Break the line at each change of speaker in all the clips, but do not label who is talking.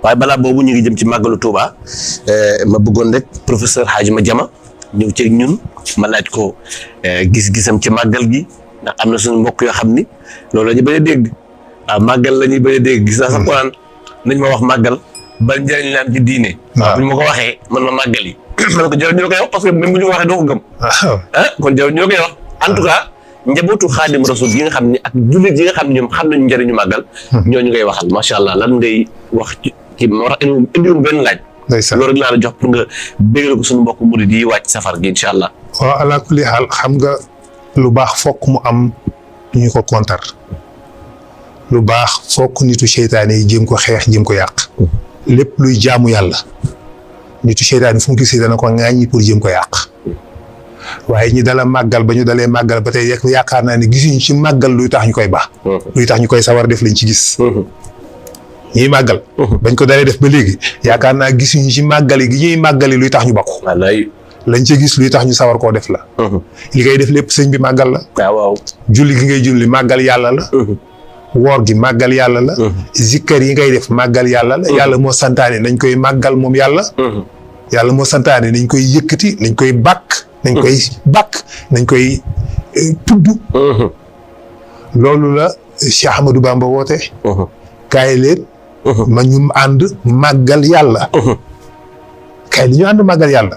waaye balaa boobu ñu ngi jëm ci màggalu Touba ma bëggoon rek professeur Hadji Madiama ñëw ci ñun ma laaj ko gis-gisam ci màggal gi ndax am na suñu mbokk yoo xam ni loolu la ñu bañ a dégg waaw màggal la ñuy bañ a dégg gis naa sax Quran nañ ma wax màggal ban njëriñ la am ci diine. waaw bu ñu ma ko waxee man ma màggal yi man ko jarul ñu la koy wax parce que même bu ñu ko waxee doo ko gëm. kon jarul ñu la koy wax en tout cas njabootu Xaadim Rasul yi nga xam ne ak jullit yi nga xam ne ñoom xam nañu njëriñu màggal. ñooñu ngay waxal macha allah lan ngay wax ci moo tax indiwum benn laaj. loolu rek laa la jox pour nga bégal ko suñu mbokk murid yi wàcc safar gi incha allah.
waaw ala kulli xaal xam nga lu baax fokk mu am ñu ko kontar lu baax fokk nitu seytaane yi jéem ko xeex jéem ko yàq. lépp luy jaamu yàlla nitu seytaane fu mu gisee dana ko ŋaaññi pour jéem ko yàq waaye ñi dala màggal ba ñu dalee màggal ba tey yaakaar naa ne gisuñu ci màggal luy tax ñu koy baax. luy tax ñu koy sawar def lañ ci gis. ñuy màggal. bañ ko dalee def ba léegi yaakaar naa gisuñu ci màggali gi ñuy màggali luy tax ñu bakku.
wallaay
lañ ca gis luy tax ñu sawar koo def la. li ngay def lépp sëñ bi màggal la.
waaw
julli gi ngay julli màggal yàlla la. woor gi màggal yàlla la. zikkar yi ngay def màggal yàlla la. yàlla moo santaane nañ koy màggal moom yàlla. yàlla moo santaane nañ koy yëkkati nañ koy bàkk. nañ koy bàkk nañ koy tudd. loolu la Cheikh Ahmadou Bamba woote. kaay leen. ma ñu ànd màggal yàlla. kaay li ñu ànd màggal yàlla.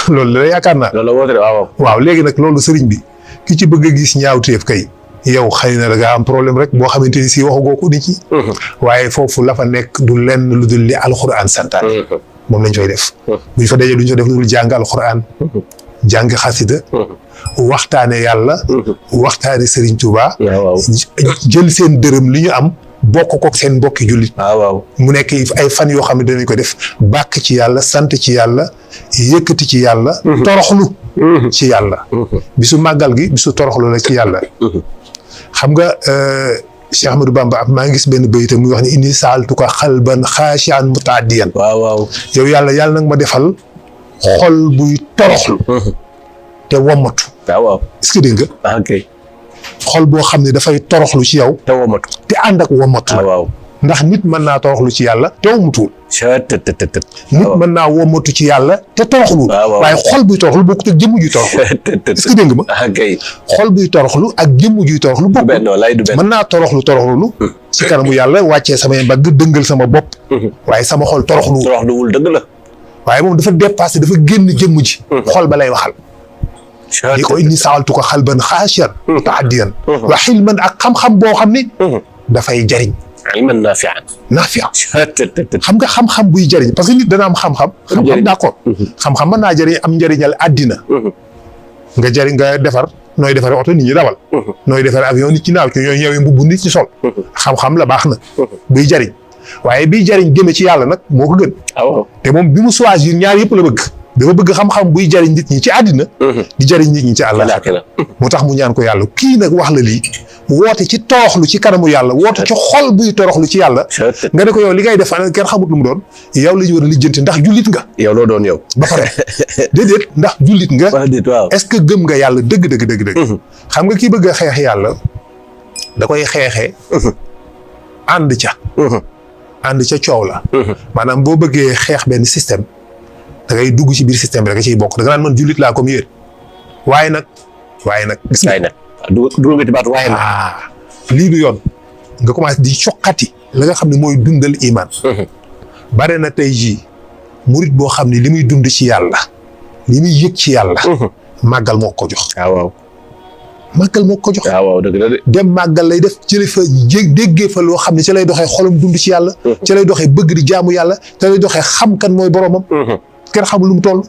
loolu la yaakaar naa.
loolu la woote de waaw.
waaw léegi nag loolu sëriñ bi ki ci bëgg a gis ñaawteef kay. yow xëy na da ngaa am problème rek boo xamante ni si waxagoo ko ni ci. waaye foofu la fa nekk du lenn lu dul li alxuraan santaane. moom lañ fay def. buñ fa dajee duñ fa def lu dul jàng alxuraan. jàng xasida. waxtaane yàlla. waxtaane Serigne Touba. jël seen dërëm li ñu am. bokk kook seen mbokki jullit.
waaw
mu nekk ay fan yoo xam ne danañ ko def bàkk ci yàlla sant ci yàlla yëkkati ci yàlla. toroxlu ci yàlla. bisu màggal gi bisu toroxlu la ci yàlla. xam nga Cheikh Ahmadou Bamba maa ngi gis benn bayit muy wax ne inni saaltuka xalban xaashian mutaaddiyan.
waaw
yow yàlla nag ma defal xol buy toroxlu. te wommatu.
waaw
est-ce que dégg nga.
ok.
xol boo xam ne dafay toroxlu ci yow.
te wommatu.
te ànd ak wommatu.
waaw
ndax nit mën naa toroxlu ci yàlla te wommatuwul. nit mën naa wommatu ci yàlla te toroxlu. waaye xol buy toroxlu bokkut ak jëmm juy toroxlu. est-ce que dégg nga ma. xol buy toroxlu ak jëmm juy toroxlu bokkul. mën naa toroxlu ci kanamu yàlla wàccee samay mbagg dëngal sama bopp. waaye sama xol
toroxluwul dëgg la.
waaye moom dafa dépassé dafa génn jëmm ji. xol ba lay waxal. li ko inni saaltu ko xalban xaashian mutaaddiyan wa xilman ak xam-xam boo xam ni. dafay jariñ.
ilman naafi'an.
xam nga xam-xam buy jëriñ parce que nit dana am xam-xam. xam-xam d'accord. xam-xam mën naa jëriñ am njëriñal àddina. nga jëriñ nga defar nooy defaree oto nit ñi dawal. nooy defaree avion nit ci naaw ci ñooy ñëwee mbubb nit ci sol. xam-xam la baax na. buy jëriñ waaye biy jëriñ jëme ci yàlla nag moo ko gën. te moom bi mu choisir ñaar yëpp la bëgg. dafa bëgg xam-xam buy jëriñ nit ñi ci àddina. di jëriñ nit ñi ci àllaaxira. moo tax mu ñaan ko yàlla kii nag wax la lii. woote ci toroxlu ci kanamu yàlla woote ci xol buy toroxlu ci yàlla. nga ne ko yow li ngay def kenn xamut lu mu doon. yow la ñu war a lijjanti ndax jullit nga.
yow loo doon yow.
ba pare déedéet ndax jullit nga. est-ce que gëm nga yàlla dëgg. xam nga kii bëgg a xeex yàlla da koy xeexee. ànd ca. ànd ca coow la. maanaam boo bëggee xeex benn système. da ngay dugg ci biir système bi da nga ciy bokk da nga naan man jullit laa comme yéen. waaye nag gis nga.
dugal nga ci baatu waaye nag.
lii du yoon nga commencé di coqati la nga xam ne mooy dundal iman. bare na tey jii murit boo xam ne li muy dund ci yàlla li muy yëg ci yàlla. màggal moo ko jox.
waaw.
màggal moo ko jox.
waaw dëgg la de.
dem màggal lay def jële fa déggee fa loo xam ne ci lay doxee xolam dund ci yàlla. ci lay doxee bëgg di jaamu yàlla ci lay doxee xam kan mooy boromam. kenn xamul lu mu toll.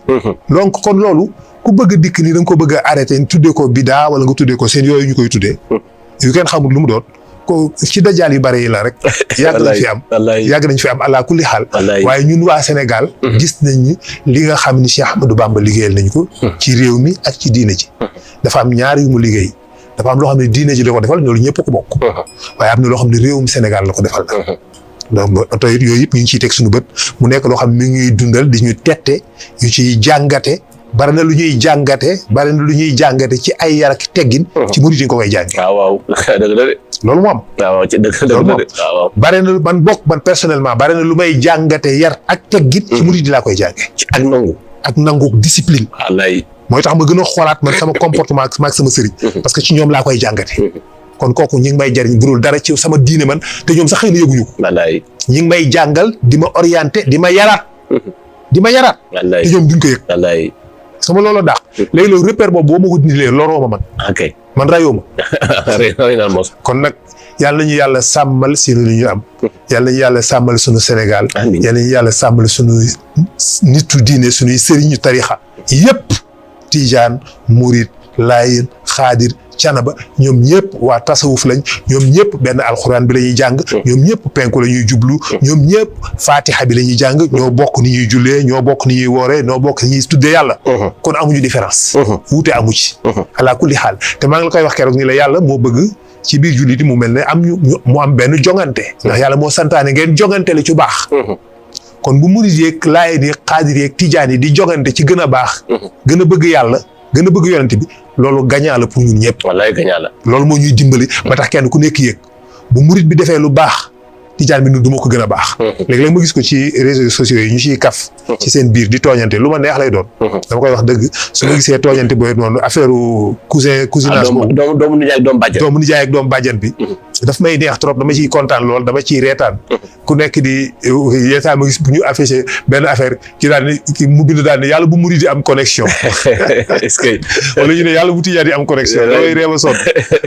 donc kon loolu. ku bëgg a dikk nii da nga ko bëgg a arrêté tuddee ko bidaa wala nga tuddee ko seen yooyu ñu koy tuddee. yu kenn xamul lu mu doon ko ci dajaal yu bare yi la rek. yàgg nañ fi am ala kulli xaal. waaye ñun waa Sénégal. gis nañ ni li nga xam ni Cheikh Ahmadou Bamba liggéeyal nañ ko. ci réew mi ak ci diine ji. dafa am ñaar yu mu liggéey. dafa am loo xam ne diine ji la ko defal loolu ñëpp ko bokk. waaye am na loo xam ne réewum Sénégal la ko defal. donc tey yooyu yëpp ñu ngi ciy teg suñu bët mu nekk loo xam ne mi ngi dundal di ñu tette yu ciy jàngate. bari na lu ñuy jàngate ci ay yar ak teggin. ci murid yi ko koy jàngee.
waaw dëgg la de.
loolu moo am.
waaw ci dëgg
loolu moo am
waaw.
bare na man personnellement bare na lu may jàngate yar ak teggit ci murid yi laa koy jànge
ci ak nangu.
ak nangu discipline.
wallaay.
mooy tax ma gën a xoolaat man sama comportement ak sama sëriñ. parce que ci ñoom laa koy jàngate. kon kooku ñi ngi may jariñ bu dul dara ci sama diine man te ñoom sax xëy na yëguñu ko.
wallaay.
ñi ngi may jàngal di ma orienté di ma yaraat.
wallaay.
te ñoom duñ ko yëg.
wallaay.
sama loolu daax. léegi loolu repère boobu boo ma ko dindilee loroo ma man.
ok.
man rayoo ma.
rëy na mos.
kon nag yàlla ñu yàlla sàmmal si lu ñu am. yàlla ñu yàlla sàmmal sunu Sénégal.
amiin
yàlla ñu yàlla sàmmal sunu nitu diine sunuy sëriñu tarixa yëpp. Tijaan Murid Laayeen Xaadir Canaba ñoom ñëpp waa tasawuf lañ ñoom ñëpp benn alxuraan bi la ñuy jàng. ñoom ñëpp penku la ñuy jublu. ñoom ñëpp fatiha bi la ñuy jàng. ñoo bokk ni ñuy jullee ñoo bokk ni ñuy wooree ñoo bokk ni ñuy tuddee yàlla. kon amuñu différence. wuute amu ci. ala kulli xaal te maa ngi la koy wax keroog ni la yàlla moo bëgg ci biir jullit yi mu mel ne mu am benn jongante. ndax yàlla moo santaane ngeen jongante la ci baax. kon bu murid yeeg laayeen yeeg xaadir yeeg tijaan yi di jogante ci gën a baax. gën a bëgg yàlla gën a bëgg yonent bi loolu gagnant la pour ñun ñëpp.
wallaay gagnant la.
loolu moo ñuy dimbali. ba tax kenn ku nekk yëg bu murid bi defee lu baax tijaan bi du ma ko gën a baax. léeg-léeg ma gis ko ci réseaux sociaux yi ñu ciy kaf. ci seen biir di tooñante lu ma neex lay doon. dama koy wax dëgg su ma gisee tooñante booy noonu affaire cousinage boobu.
doomu nijaay ak doomu bàjjen.
ak doomu bàjjen bi. daf may neex trop dama ciy kontaan lool dama ciy reetaan. ku nekk di yeetaan ma gis bu ñu affiché benn affaire ki daal ni mu bind daal ne yàlla bu murid di am connexion.
est-ce que.
wala ñu ne yàlla bu tijaan di am connexion. loolooy réew a sonn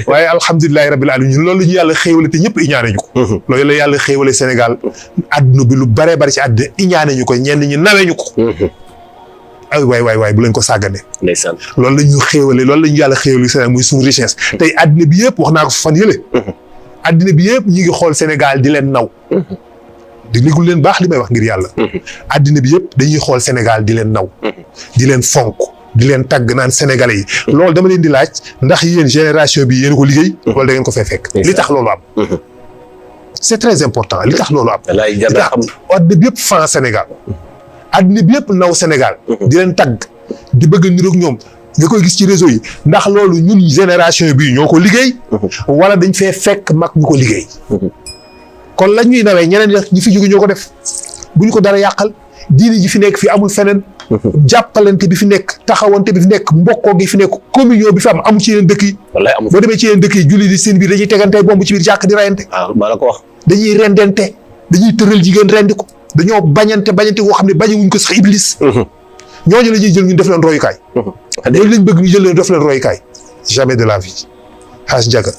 waaye alhamdulilahi rabbil alamin loolu la ñu yàlla xéewale te ñëpp iñaane ñu ko. loolu la yàlla xéewale Sénégal adduna bi lu bare bari ci àddina iñaane ñu ko ñenn ñi nawe ñu ko. ay waay bu leen ko sàggane.
ndeysaan.
loolu la ñu xéewale loolu la ñu yàlla xéewale Sénégal muy suñu richesse. tey addina bi yëpp wax naa ko fan yële. addina bi yëpp ñi ngi xool Sénégal di leen naw. di ligul leen baax li may wax ngir yàlla. addina bi yëpp dañuy xool Sénégal di leen naw. di leen fonk di leen tagg naan sénégalais yi. loolu dama leen di laaj ndax yéen génération bi yéen ko liggéey. wala da ngeen ko fee fekk. li tax loolu am. c'est très important li tax loolu am.
wallaay jar naa xam.
addina bi yëpp fan Sénégal. addina bi yëpp naw Sénégal. di leen tagg di bëgg a niroog ñoom. nga koy gis ci réseau yi ndax loolu ñun génération bii ñoo ko liggéey. wala dañ fee fekk mag ñu ko liggéey. kon la ñuy nawee ñeneen ñi fi jóge ñoo ko def bu ñu ko dara yàqal diini ji fi nekk fii amul feneen. jàppalante bi fi nekk taxawante bi fi nekk mbokkoo gi fi nekk communion bi fi am amul ci yeneen dëkk yi.
wallaay amul
boo demee ci yeneen dëkk yi julli di seen biir dañuy tegantey bomb ci biir jàkk di rayante.
maa la ko wax.
dañuy rendente dañuy tëral jigéen rendi ko dañoo bañante woo xam ne bañuwuñ ko sax iblis. ñooñu la ñuy jël ñu def leen royukaay. ñooñu lañ bëgg ñu jël leen def leen royukaay. jamais de la vie. xaas njaga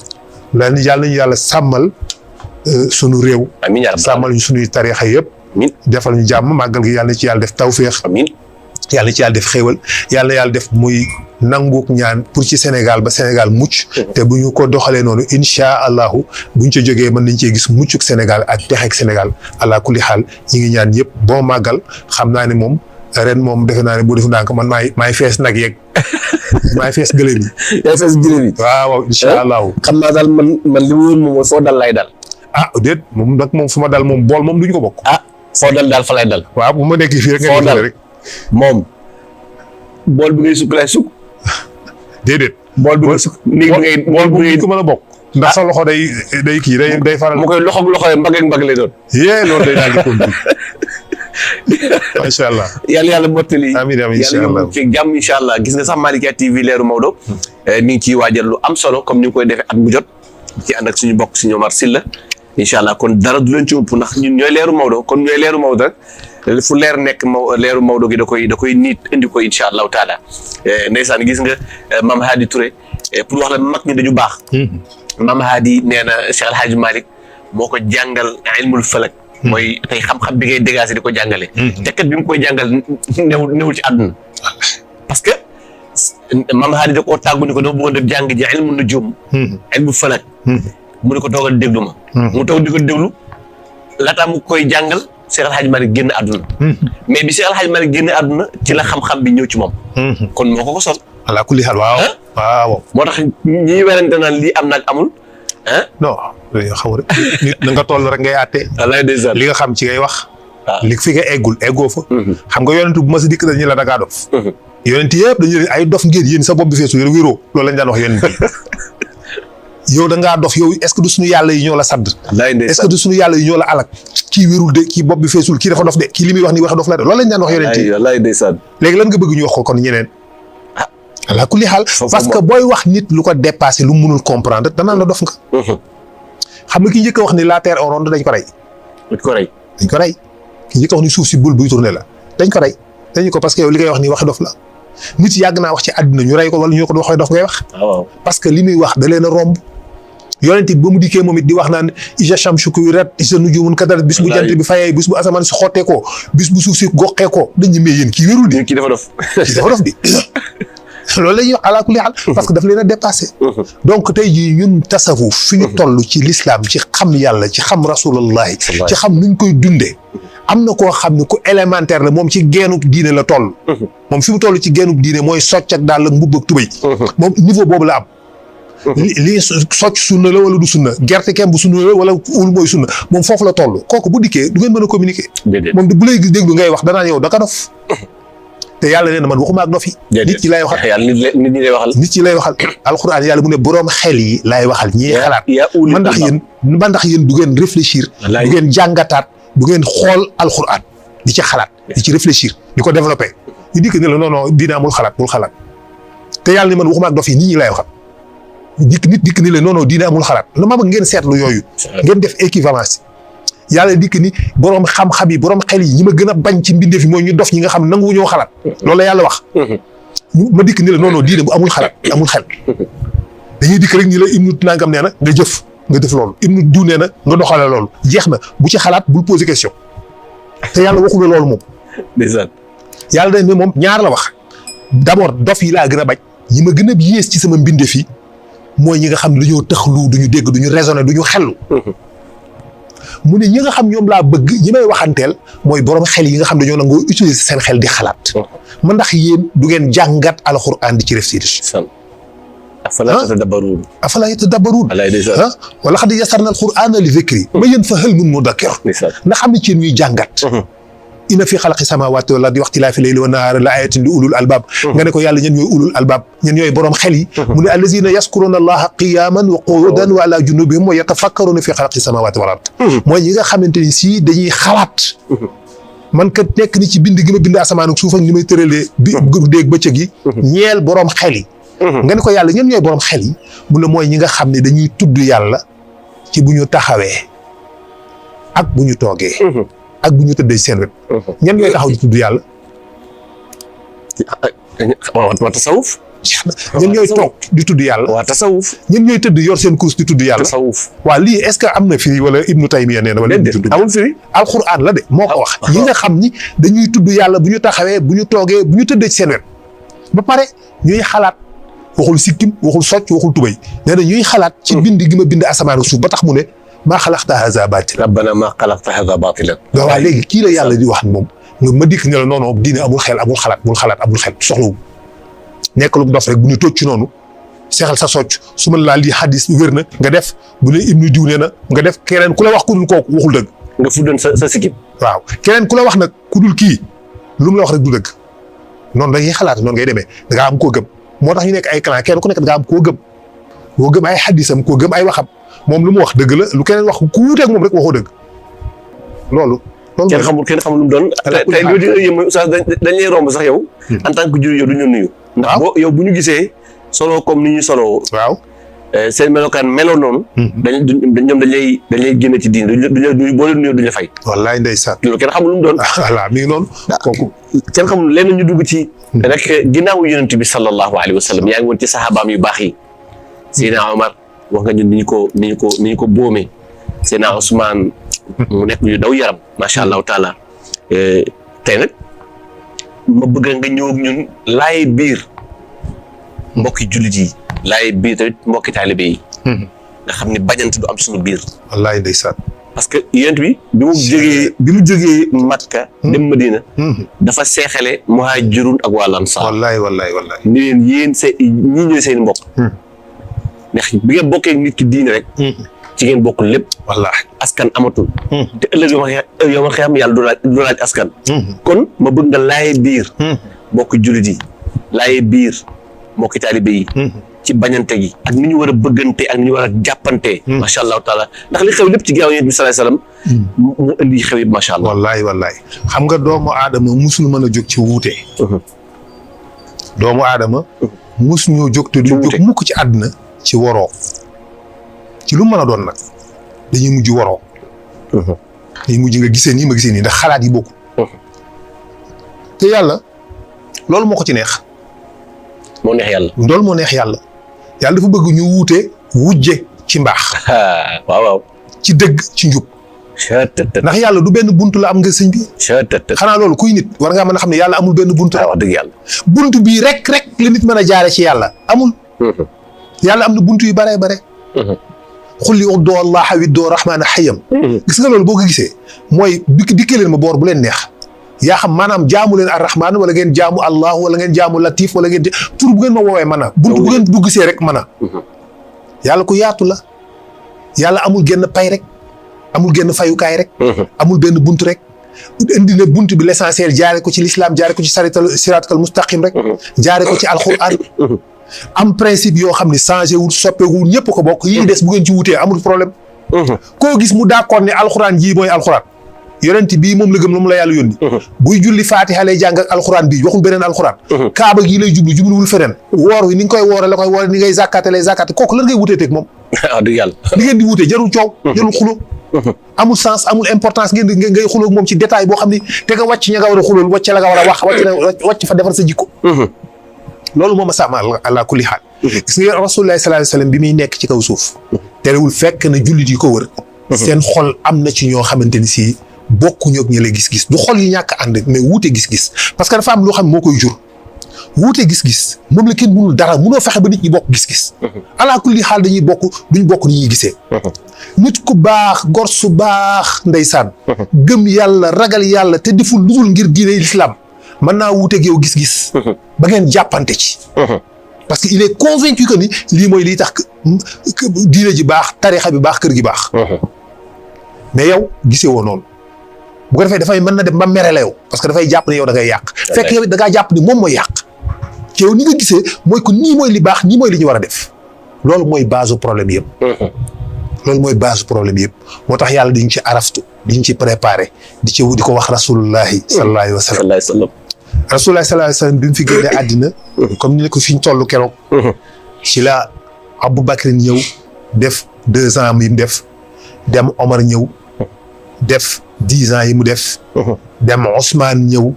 lan yàlla nañu yàlla sàmmal sunu réew.
amiin
sàmmal ñu sunuy tariixa yëpp. defal ñu jàmm màggal gi yàlla na ci yàlla def tawféex.
amiin
yàlla ci yàlla def xéewal yàlla def muy nanguuk ñaan pour ci Sénégal ba Sénégal mucc. te bu ñu ko doxalee noonu incha allahu buñ ca jógee mën nañ cee gis muccuk Sénégal ak texeek Sénégal ala kulli xaal ñi ngi ñaan yëpp bon màggal xam naa ne moom. ren moom defe naa ne boo defu ndànk man maay fees nag yeeg maay fees gëléem yi.
yaa fees gëléem yi.
waaw incha allahu.
xam naa daal man li mu wóor moom foo dal lay dal.
déet moom nag moom fu ma dal moom bool moom duñ ko bokk.
foo dal daal fa lay dal.
waaw bu ma nekkee fii rek.
foo dal
rek
moom. bool bi ngay sukk lay sukk.
déedéet.
bool bi ngay sukk bool bi ngay
ko mën a bokk. ndax sa loxo day kii day faral.
mu koy loxo yi mbagg ak mbagg lay doon.
loolu day daal di continuer. macha allah.
yàlla mottali.
amiin incha allah
yàlla yóbbu ci jàmm incha allah gis nga sax Malikia TV leeru Maodo. mi ngi ciy waajal lu am solo comme ni nga koy defee at bu jot. ci ànd ak suñu bokk suñu Omar Sylla incha allah kon dara du leen ci ëpp ndax ñun ñooy leeru Maodo kon ñooy leeru Maodo rek fu leer nekk leeru Maodo gi da koy niit indi ko incha allahu taala ndeysaan gis nga Mame Hadi Touré pour wax la mag ñi dañu baax. Mame Hadi nee na Cheikh El Hadj Malick moo ko jàngal ilmul falak mooy tey xam-xam bi ngay dégager di ko jàngale. te kat bi mu koy jàngal newul ci àdduna. parce que Mame Hadi da koo tàggu ni ko dama bëggoon def jàng ji ilmu nujum. ilmu falak. mu ne ko toogal déglu ma. mu toog di ko déglu laata mu koy jàngal Cheikh El Hadj Malick génn àdduna. mais bi Cheikh El Hadj Malick génn àdduna ci la xam-xam bi ñëw ci moom. kon moo ko sol.
ala kulli xaal waaw.
moo tax ñi werante naan lii am nag amul.
non xam rek nit na nga toll rek ngay àtte. li nga xam ci ngay wax. li fi nga eggoo fa. xam nga yonent bu ma si dikk dañu la dangaa dof. yonent yëpp dañu leen ay dof ngeen yéen sa bopp bi feesu wéroo loolu lañ daan wax yonent yi. yow da ngaa dof yow est-ce que du suñu yàlla yi ñoo la sadd
laay
est-ce que du suñu yàlla yi ñoo la alak kii wérul de kii bopp bi feesul kii dafa dof de kii li muy wax ni waxe dof la de loolu lañ daan wax yonent yi
laay ndeysaan.
léegi lan nga bëgg ñu wax ko kon ñeneen ala kulli xaal parce que booy wax nit lu ko dépassé lu mënul comprendre danaan la dof nga xam nga ki njëkk a wax ni la terre est ronde dañ ko rey
dañ ko rey.
dañ ko rey ki njëkk a wax ni suuf si bul buy tourné la dañ ko rey dañu ko parce que yow li ngay wax ni waxe dof la nit yàgg naa wax ci àdduna ñu rey ko wala ñu ko waxee dof ngay wax
waaw
parce que li muy wax da leen a romb yonent bi ba mu dikkee moom it di wax naan isa shamsu kuwirat isa nujumun kadar bis bu jant bi fayee bis bu asamaan si xottee ko bis bu suuf si goqee ko dañu mee yéen kii wérul di
kii dafa dof.
kii dafa dof di loolu la ñuy wax ala kulli haal parce que daf leen a dépassé donc tey jii ñun tasawuf fi ñu toll ci l'islam ci xam yàlla ci xam rasulullahi ci xam nuñ koy dundee am na koo xam ne ku élémentaire la moom ci geenug diine la toll moom fi mu toll ci geenug diine mooy socc ak daal ak mbubb ak tubéy moom niveau boobu la am lii socc sunna la wala du sunna gerte kemb sunna la wala ul mooy sunna moom foofu la toll kooku bu dikkee du ngeen mën a communiquer moom bu lay déglu ngay wax danaa yow da ka dof te yàlla nee na man waxuma ak dof yi nit ñi lay waxal
yàlla nit ñi lay waxal.
nit ñi lay waxal alxuraan yàlla mu ne boroom xel yi laay waxal ñi xalaat man ndax yéen du ngeen réfléchir du ngeen jàngataat du ngeen xool alxuraan di ci xalaat di ci réfléchir di ko développer ñu dikk ne la non non diine amul xalaat bul xalaat te yàlla ne man waxuma ak dof yi nit ñi lay waxal dikk ni la non non diine amul xalaat lu ma bëgg ngeen seetlu yooyu ngeen def équivalence yàlla dikk ni boroom xam-xam yi boroom xel yi ñi ma gën a bañ ci mbindeef yi mooy ñu dof ñi nga xam nangu ñoo xalaat loolu la yàlla wax ma dikk ni la non non diine bu amul xalaat amul xel dañuy dikk rek ni la ibnu nangam nee na nga jëf nga def loolu ibnu diw nee na nga doxale loolu jeex na bu ci xalaat bul poser question te yàlla waxul la loolu moom
ndeysaan.
yàlla dañ ne moom ñaar la wax d'abord dof yi laa gën a bañ ñi ma gën a yées ci sama mbindeef yi mooy ñi nga xam ne dañoo tëxlu duñu dégg duñu raisonner duñu xellu mu ne ñi nga xam ñoom laa bëgg ñi may waxanteel mooy borom xel yi nga xam dañoo nangoo utiliser seen xel di xalaat man ndax yéen du ngeen jàngat alxuraan di ci réfléchir
afalaa yatadabbaruun
wala xad yassarna alxuraana li zikri ma yéen fa hal min mudakkir ndax xam ne ci yéen ñuy jàngat inna fi xalaqi samaawaati wal ardi wa ixtilaafi layli wa nahaari la ayatin li ulul albaab nga ne ko yàlla ñen ñooy ulul albaab ñen ñooy borom xel yi mu ne allazina yaskuruna allaha qiyaman wa qu'udan wa ala junubihim wa yatafakkaruna fi xalaqi samaawaati wal ard mooy ñi nga xamante ni si dañuy xalaat man kat nekk ni ci bind gi ma bind asamaan ak suuf ak ni may tëralee bi déeg bëccëg yi ñeel borom xel yi nga ne ko yàlla ñen ñooy borom xel yi mu ne mooy ñi nga xam ne dañuy tudd yàlla ci bu ñu taxawee ak bu ñu toogee ak bu ñu tëddee seen wet ñan ñooy taxaw di tudd yàlla
waa tasawuf.
ñan ñooy toog di tudd yàlla
waa tasawuf.
ñan ñooy tëdd yor seen course di tudd yàlla
tasawuf.
waa lii est-ce que am na firi wala Ibnu Taymiya nee na wala
amul firi
alxuraan la de moo ko wax ñi nga xam ni dañuy tudd yàlla bu ñu taxawee bu ñu toogee bu ñu tëddee ci seen wet ba pare ñuy xalaat waxul sikkim waxul socc waxul tubay nee na ñuy xalaat ci bind gi ma bind asamaan ak suuf ba tax mu ne maa xalaqta haza baatilan
rabbana maa xalaqta haza baatilan
waaw léegi kii la yàlla di wax moom nga ma dikk ne la non non diine amul xel amul xalaat amul xel soxlawu nekk lu dof rek bu ñu toog ci noonu seexal sa socc su ma laa lii xadis wér na nga def bu ne ibnu diw nee na nga def keneen ku la wax ku dul kooku waxul dëgg
nga fuddoon sa sikkim
waaw keneen ku la wax nag ku dul kii lu mu la wax rek du dëgg noonu dañuy xalaat noonu ngay demee da ngaa am koo gëm moo tax ñu nekk ay clan kenn ku nekk da ngaa am koo gëm ay xadisam koo gëm ay waxam moom lu mu wax dëgg la lu keneen wax ku wuuteeg moom rek waxoo dëgg loolu
kenn xamul lu mu doon tey loolu dina yëm oustaz dañ lay romb sax yow en tant que jullit yow du ñu nuyu ndax boo yow bu ñu gisee solo comme ni ñuy solo waaw seen melokaan meloo noonu ñoom dañ lay génne ci diin duñu boo leen nuyoo duñu la fay
wallaay ndeysaan
loolu kenn xamul lu mu doon
voilà mi ngi noonu kooku
kenn xamul lenn ñu dugg ci rek ginnaaw yonent bi sallallahu alayhi wa sallam yaa ngi woon ci saxaabaam yu baax yi Seydina Omar wax nga ñun ni ñu ko boomee Seydina Ousmane mu nekk ñu daw yaram macha allahu taala tey nag ma bëgg nga ñëw ak ñun laay biir mbokki jullit yi laay biir tamit mbokki taalibe yi nga xam ne bañante du am suñu biir
wallaay ndeysaan
parce que yonent bi bi mu jógee Makka dem Madina dafa seexale muhaajirun ak waa Ansaar
wallaay
ni leen yéen ñii ñooy seen mbokk ndax bi nga bokkee nit ki diine rek ci ngeen bokkul lépp
wallaahi
askan amatul te ëllëg yow ma xam yàlla du laaj askan kon ma bëgg nga laaye biir mbokki jullit yi laaye biir mbokki taalibe yi ci bañante gi ak ni ñu war a bëggante ak ni ñu war a jàppante. macha allah taala ndax li xew lépp ci ginnaaw yonent bi sallallahu alayhi wasallam. mu indi xew yi macha allah.
wallaay xam nga doomu aadama musul mën a jóg ci wuute. doomu aadama. mus ñoo jóg te du jóg mukk ci àdduna ci woroo. ci lu mën a doon nag dañuy mujj woroo. dañuy mujj nga gisee nii ma gisee nii ndax xalaat yi bokkul. te yàlla loolu moo ko ci neex.
moo neex yàlla.
loolu moo neex yàlla. yàlla dafa bëgg ñu wuute wujje ci mbaax.
waaw.
ci dëgg ci njub. ndax yàlla du benn buntu la am nga sëñ bi. xanaa loolu kuy nit war ngaa mën a xam ne yàlla amul benn buntu.
wax dëgg yàlla.
buntu bii rek la nit mën a jaare ci yàlla amul. yàlla am na buntu yu baree bare. xulli uddoo allaha widdoo rahmaana xayam. gis nga loolu boo ko gisee mooy dikkee leen ma boor bu leen neex. yaa xam maanaam jaamu leen arrahman wala ngeen jaamu allah wala ngeen jaamu latif wala ngeen tur bu ngeen ma woowee mën a buntu bu ngeen dugg see rek mën a. yàlla ku yaatu la. yàlla amul genn pay rek. amul genn fayukaay rek. amul benn buntu rek. indi na buntu bi l'essentiel jaare ko ci l'islam jaare ko ci siraatal mustaqim rek. jaare ko ci alquran. am principe yoo xam ne changé wul soppeewul ñëpp ko bokk. yii des bu ngeen ci wutee amul problème. koo gis mu d'accord ne alquran jii mooy alquran. yonent bii moom la gëm moom la yàlla yónni. buy julli Fatiha lay jàng ak alquran bii waxul beneen alquran. Kaaba gii lay jubluwul feneen. woor wi ni nga koy woore la koy woore ni ngay zakate lay zakate kooku lan ngay wutee teg moom.
waaw dëgg yàlla.
li ngeen di wutee jarul coow. jarul xulo. amul sens amul importance ngay xuloo moom ci détail boo xam ni te nga wàcc ña nga war a xulool wàcc la nga war a wax wàcc fa defar sa jikko. loolu moom a sàmm ala kulli xaal. gis nga Rasulullah sallallahu alayhi wasallam bi muy nekk ci kaw suuf. terewul fekk na jullit yi ko wër. seen xol am na ci ñoo xamante ni si bokkuñu ak ñi la gis-gis du xol yi ñàkk ànd mais wuute gis-gis parce que dafa am loo xam moo koy jur. wuute gis-gis moom la kenn mënul dara mënoo fexe ba nit ñi bokk gis-gis. ala kulli xaal duñ bokk ni ñuy gisee. nit ku baax gor su baax ndeysaan. gëm yàlla ragal yàlla te deful lu dul ngir diine l'islam mën naa wuuteeg yow gis-gis. ba ngeen jàppante ci. parce que il est convaincu que ni lii mooy liy tax diine ji baax tarixa bi baax kër gi baax. mais yow gisee woo noonu. bu ko defee dafay mën na dem ba mere la yow parce que dafay jàpp ne yow da ngay yàq. fekk yow da ngaa jàpp ni moom mooy yàq. ci yow ni nga gisee mooy ko nii mooy li baax nii mooy li ñu war a def. loolu mooy base problème yëpp. loolu mooy base problème yëpp moo tax yàlla diñ ci araftu diñ ci préparé di ko wax rasulullahi sallallahu alayhi wa sallam. rasulullahi sallallahu alayhi wa sallam bi mu fi génnee àddina. comme ni ne ko fi ñu toll keroog. ci la Aboubacar ñëw def 2 ans yi mu def dem Omar ñëw def 10 ans yi mu def. dem Ousmane ñëw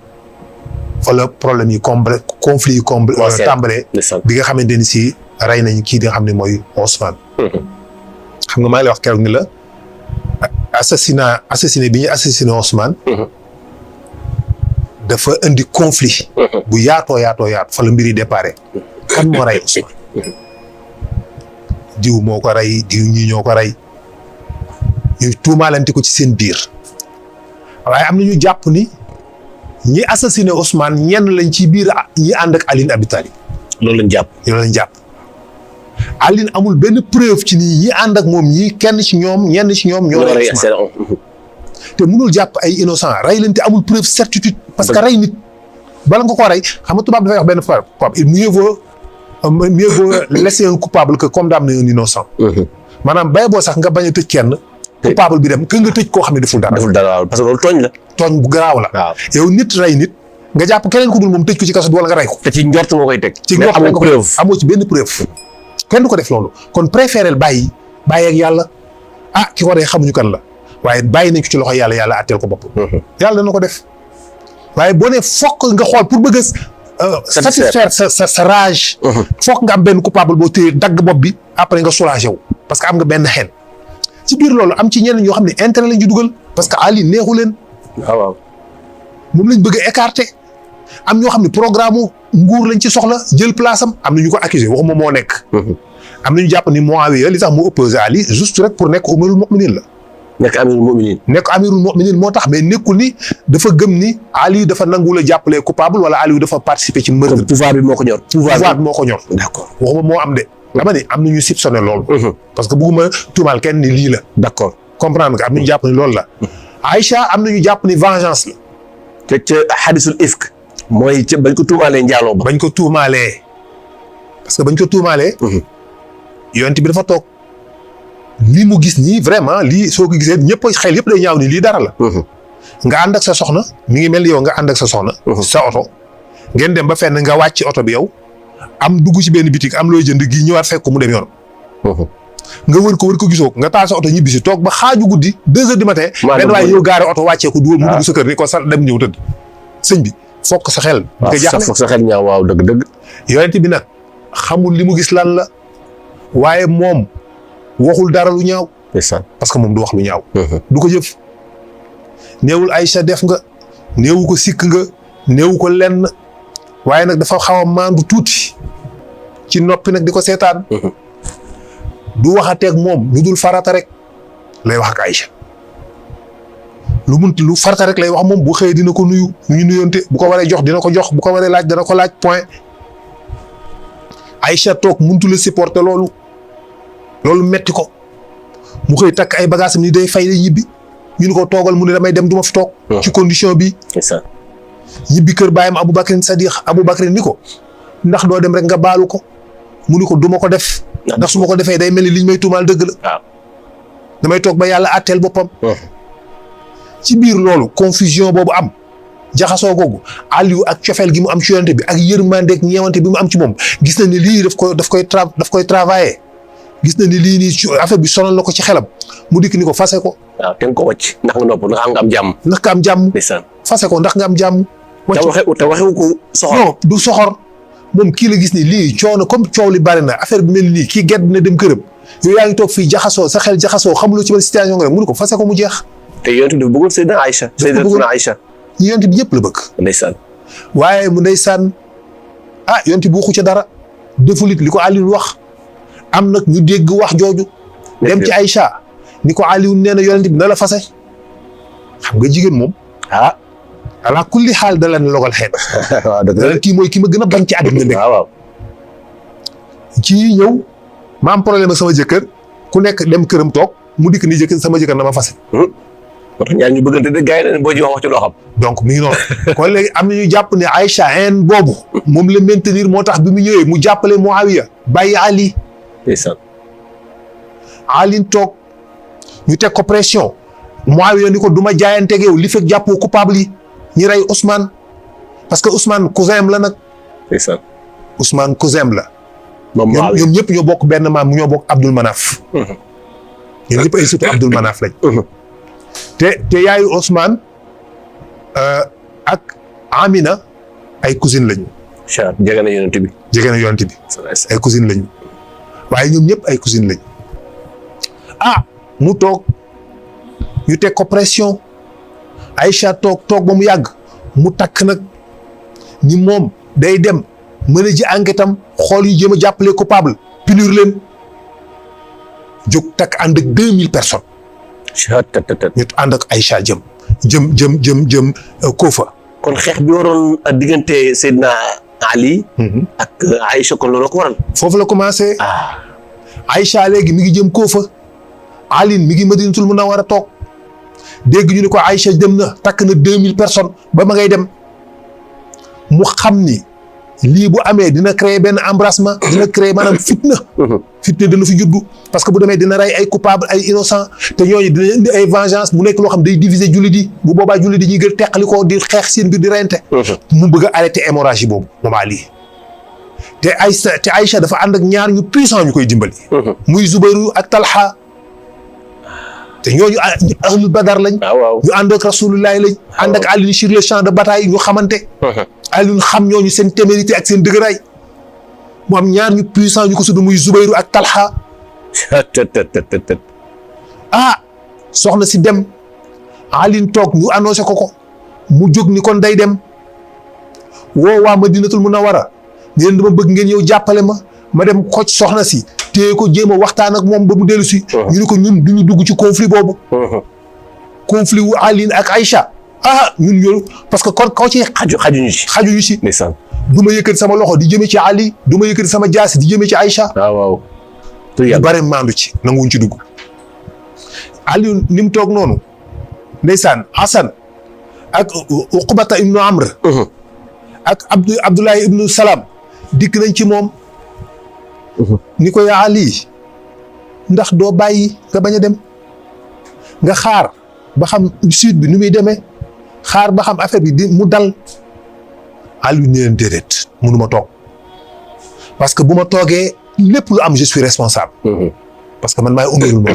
fa la problème yi conflit yi tàmbalee. bi nga xamante ni si rey nañu kii di nga xam ne mooy Ousmane. xam nga maa ngi lay wax keroog ni la assassiné bi ñu assassiné Ousmane. dafa indi conflit. bu yaatoo fa la mbir yi déparé. kan moo rey Ousmane. diw moo ko rey diw ñii ñoo ko rey ñu tuumaalante ko ci seen biir waaye am na ñu jàpp ni ñi assassiné Ousmane ñenn lañ ci biir ñi ànd ak Ali Abi Talib.
loolu lañ jàpp. Aline amul benn preuve ci nii ñi ànd ak moom ñii ñenn ci ñoom ñoo rey Ousmane te mënul jàpp ay innocent rey leen te amul preuve certitude parce que rey nit bala nga ko rey xam nga tubaab dafay wax benn fois mieux vaut laisser un coupable que condamner un innocent. maanaam bay boo sax nga bañ a tëj kenn coupable bi dem que nga tëj koo xam ne deful dara waaw parce que loolu tooñ la.
tooñ bu garaaw la. waaw yow nit rey nit nga jàpp keneen ku dul moom tëj ko ci kaso bi wala nga rey ko.
te ci njort nga koy teg.
ci njort nga koy preuve amoo ci benn preuve. kenn du ko def loolu kon préféré bàyyi ak yàlla ki ko rey xamuñu kan la waaye bàyyi nañ ko ci loxo yàlla atteel ko bopp. yàlla dana ko def waaye boo nee fokk nga xool pour bëgg a satisfaire sa rage. fokk nga am benn coupable boo téye dagg bopp bi après nga soulagé wu parce que am nga benn xeen ci biir loolu am ci ñeneen ñoo xam ne intérêt lañ ci dugal parce que Ali neexu leen.
waaw
moom lañ bëgg a écarter am ñoo xam ne programme nguur lañ ci soxla jël place am na ñu ko accusé waxuma moo nekk. am na ñu jàpp ni Muawiya li tax mu opposé Ali juste rek pour nekk umarul mu'minin la.
nekk amirul mu'minin moo tax mais nekkul ni dafa gëm ni Ali dafa nanguwul a jàppale coupable wala Ali dafa participer ci meurtre.
pouvoir bi moo ko ñor.
d'accord
waxuma moo am de. dama ni am na ñu soupçonné loolu. parce que bëgguma tuumaal kenn ni lii la.
d'accord
comprendre nga am na ñu jàpp ni loolu la. Aïcha am na ñu jàpp ni vengeance la.
te ca hadisul ifk mooy ca bañ ko tuumaalee njaaloo ba.
bañ ko tuumaalee. parce que bañ ko tuumaalee. yonent bi dafa toog. li mu gis nii vraiment lii soo ko gisee ñëpp xel yëpp day ñaaw ni lii dara la. nga ànd ak sa soxna mi ngi mel ni yow nga ànd ak sa soxna. sa oto ngeen dem ba fenn nga wàcc oto bi yow am dugg ci benn bitik am looy jënd gi ñëwaat fekk ko mu dem yoon. nga wër ko gisoo nga taal sa oto ñibbi si toog ba xaaju guddi 2 heures du matin. benn waaye ñëw gaare oto wàccee ko dugal mu dugg sa kër ni ko sa dem ñëw tëdd. sëñ bi fokk sa xel. nga jaaxle
fokk sa xel ñaaw waaw dëgg.
yonent bi nag xamul li mu gis lan la waaye moom waxul dara lu ñaaw. parce que moom du wax lu ñaaw. du ko jëf. néewul Aïcha def nga néewu ko sikk nga néewu ko lenn waaye nag dafa xaw a maandu tuuti ci noppi nag di ko seetaan. du waxateeg moom lu dul farata rek lay wax ak Aïcha lu farata rek lay wax moom bu xëyee dina ko nuyu ñu nuyoonte bu ko waree jox dina ko jox bu ko waree laaj dana ko laaj point. Aïcha toog muntu la supporter loolu metti ko mu xëy takk ay bagages am ni day fay day ñibbi ñu ni ko toogal mu ne damay dem du ma fi toog. ci condition bi. c'est ça. ñibbi kër baayam Aboubacar Sadiq Aboubacar ni ko ndax doo dem rek nga baalu ko mu ni ko du ma ko def. ndax su ma ko defee day mel ni liñ may tuumaal dëgg la. waaw damay toog ba yàlla àtteel boppam. ci biir loolu confusion boobu am jaxasoo googu Aliou ak cofeel gi mu am ci yonent bi ak yërmandeeg ñeewante bi mu am ci moom gis na ni lii daf koy travailler. gis na ni lii nii affaire bi sonal na ko ci xelam mu dikk ni ko fase ko.
waaw te nga ko wàcc ndax nga nopp ndax nga am jàmm.
ndax nga am jàmm. fase ko ndax nga am jàmm.
te waxewu ko soxor.
non du soxor moom kii la gis ni lii coono comme coow li bari na affaire bi mel nii kii gedd na dem këram yow yaa ngi toog fii jaxasoo sa xel jaxasoo xamuloo ci ban situation nga ne mu ne ko fase ko mu jeex.
te yonent bi bëggul Seydina Aïcha. Seydina Aïcha.
yonent bi ñëpp la bëgg.
ndeysaan.
waaye mu ndeysaan yonent bi waxu ca dara deful it li ko Aliou wax. am nag ñu dégg wax jooju. dem ci Aïcha ni ko Aliou nee na yonent bi na la fase. xam nga jigéen moom. ala kulli xaal da la ne logal xeet.
waaw dëgg la
kii mooy ki ma gën a bañ ci àddina bi.
waaw.
kii ñëw ma am problème ak sama jëkkër ku nekk dem këram toog mu dikk ni sama jëkkër na ma fase.
moo tax ñaar ñu bëggante de gars yi ne boo ji wax ci loo xam.
donc mi ngi noonu kon léegi am na ñu jàpp ne Aïcha en boobu. moom la maintenir moo tax bi mu ñëwee mu jàppale Muawiya bàyyi Ali.
ndeysaan.
Ali toog ñu teg ko pression Muawiya ni ko du ma jaayanteeg yow li fekk jàppoo coupable yi ñi rey Ousmane parce que Ousmane cousin la nag.
ndeysaan.
Ousmane cousin la.
moom
ñoom ñëpp ñoo bokk benn maam ñoo bokk Abdul Manaf. ñoom ñëpp ay surtout Abdul Manaf lañ. te yaayu Ousmane ak Amina ay cousine lañu.
jege na yonent bi.
jege na yonent bi. ay cousine lañu. waaye ñoom ñëpp ay cousine lañu. mu toog ñu teg ko pression Aïcha toog ba mu yàgg mu takk nag ni moom day dem mën a ji enquête am xool yu jéem a jàppale coupable punir leen jóg takk ànd ak 2000 personnes. ñu ànd ak Aïcha jëm Kofa.
kon xeex bi waroon diggante Seydina Ali. ak Aïcha kon loolu ko waral.
foofu la commencé. Aïcha léegi mi ngi jëm Kofa. Ali mi ngi Madinatul Munawwara toog dégg ñu ne ko Aïcha dem na takk na 2000 personnes ba ma ngay dem mu xam ni lii bu amee dina créer benn embrasement dina créer maanaam fitna. fitna dina fi juddu parce que bu demee dina rey ay coupable ay innocent te ñooñu dina indi ay vengeance mu nekk loo xam day diviser jullit yi bu boobaa jullit yi ñuy gën teqali ko di xeex seen biir di reyante. mu bëgg a arrêter hémorragie boobu moom Ali. te Aïcha dafa ànd ak ñaar ñu puissant ñu koy dimbali. muy Zubayru ak Talha. te ñooñu ahlul badar lañ. ñu ànd ak rasulullahi lañ. ànd ak Alioune sur le champ de bataille ñu xamante. Alioune xam ñooñu seen témérité ak seen dëgëraay. mu am ñaar ñu puissant ñu ko sudd muy Zubayru ak Talha. soxna si dem. Alioune toog ñu annoncé ko. mu jóg ni kon day dem. woo waa Madinatul Munawwara. ne leen dama bëgg ngeen ñëw jàppale ma dem xoj soxna si. téye ko jéem a waxtaan ak moom ba mu dellu si. ñu ne ko ñun duñu dugg ci conflit boobu. conflit wu Alioune ak Aïcha. ñun ñëw parce que kon kaw ci xajuñu si.
ndeysaan.
du ma yëkkati sama loxo di jëme ci Ali du ma yëkkati sama jaasi di jëme ci Aïcha.
waaw.
ñu bare maandu ci nanguwuñ ci dugg. Alioune ni mu toog noonu. ndeysaan Hassan ak Uqbata ibnu Amr. ak Abdoulaye ibnu Salam dikk nañ ci moom ni ko yaa Ali ndax doo bàyyi nga bañ a dem nga xaar ba xam suite bi nu muy demee xaar ba xam affaire bi di mu dal Ali ne leen déedéet mënuma toog parce que bu ma toogee lépp lu am je suis responsable. parce que man maay umirul moo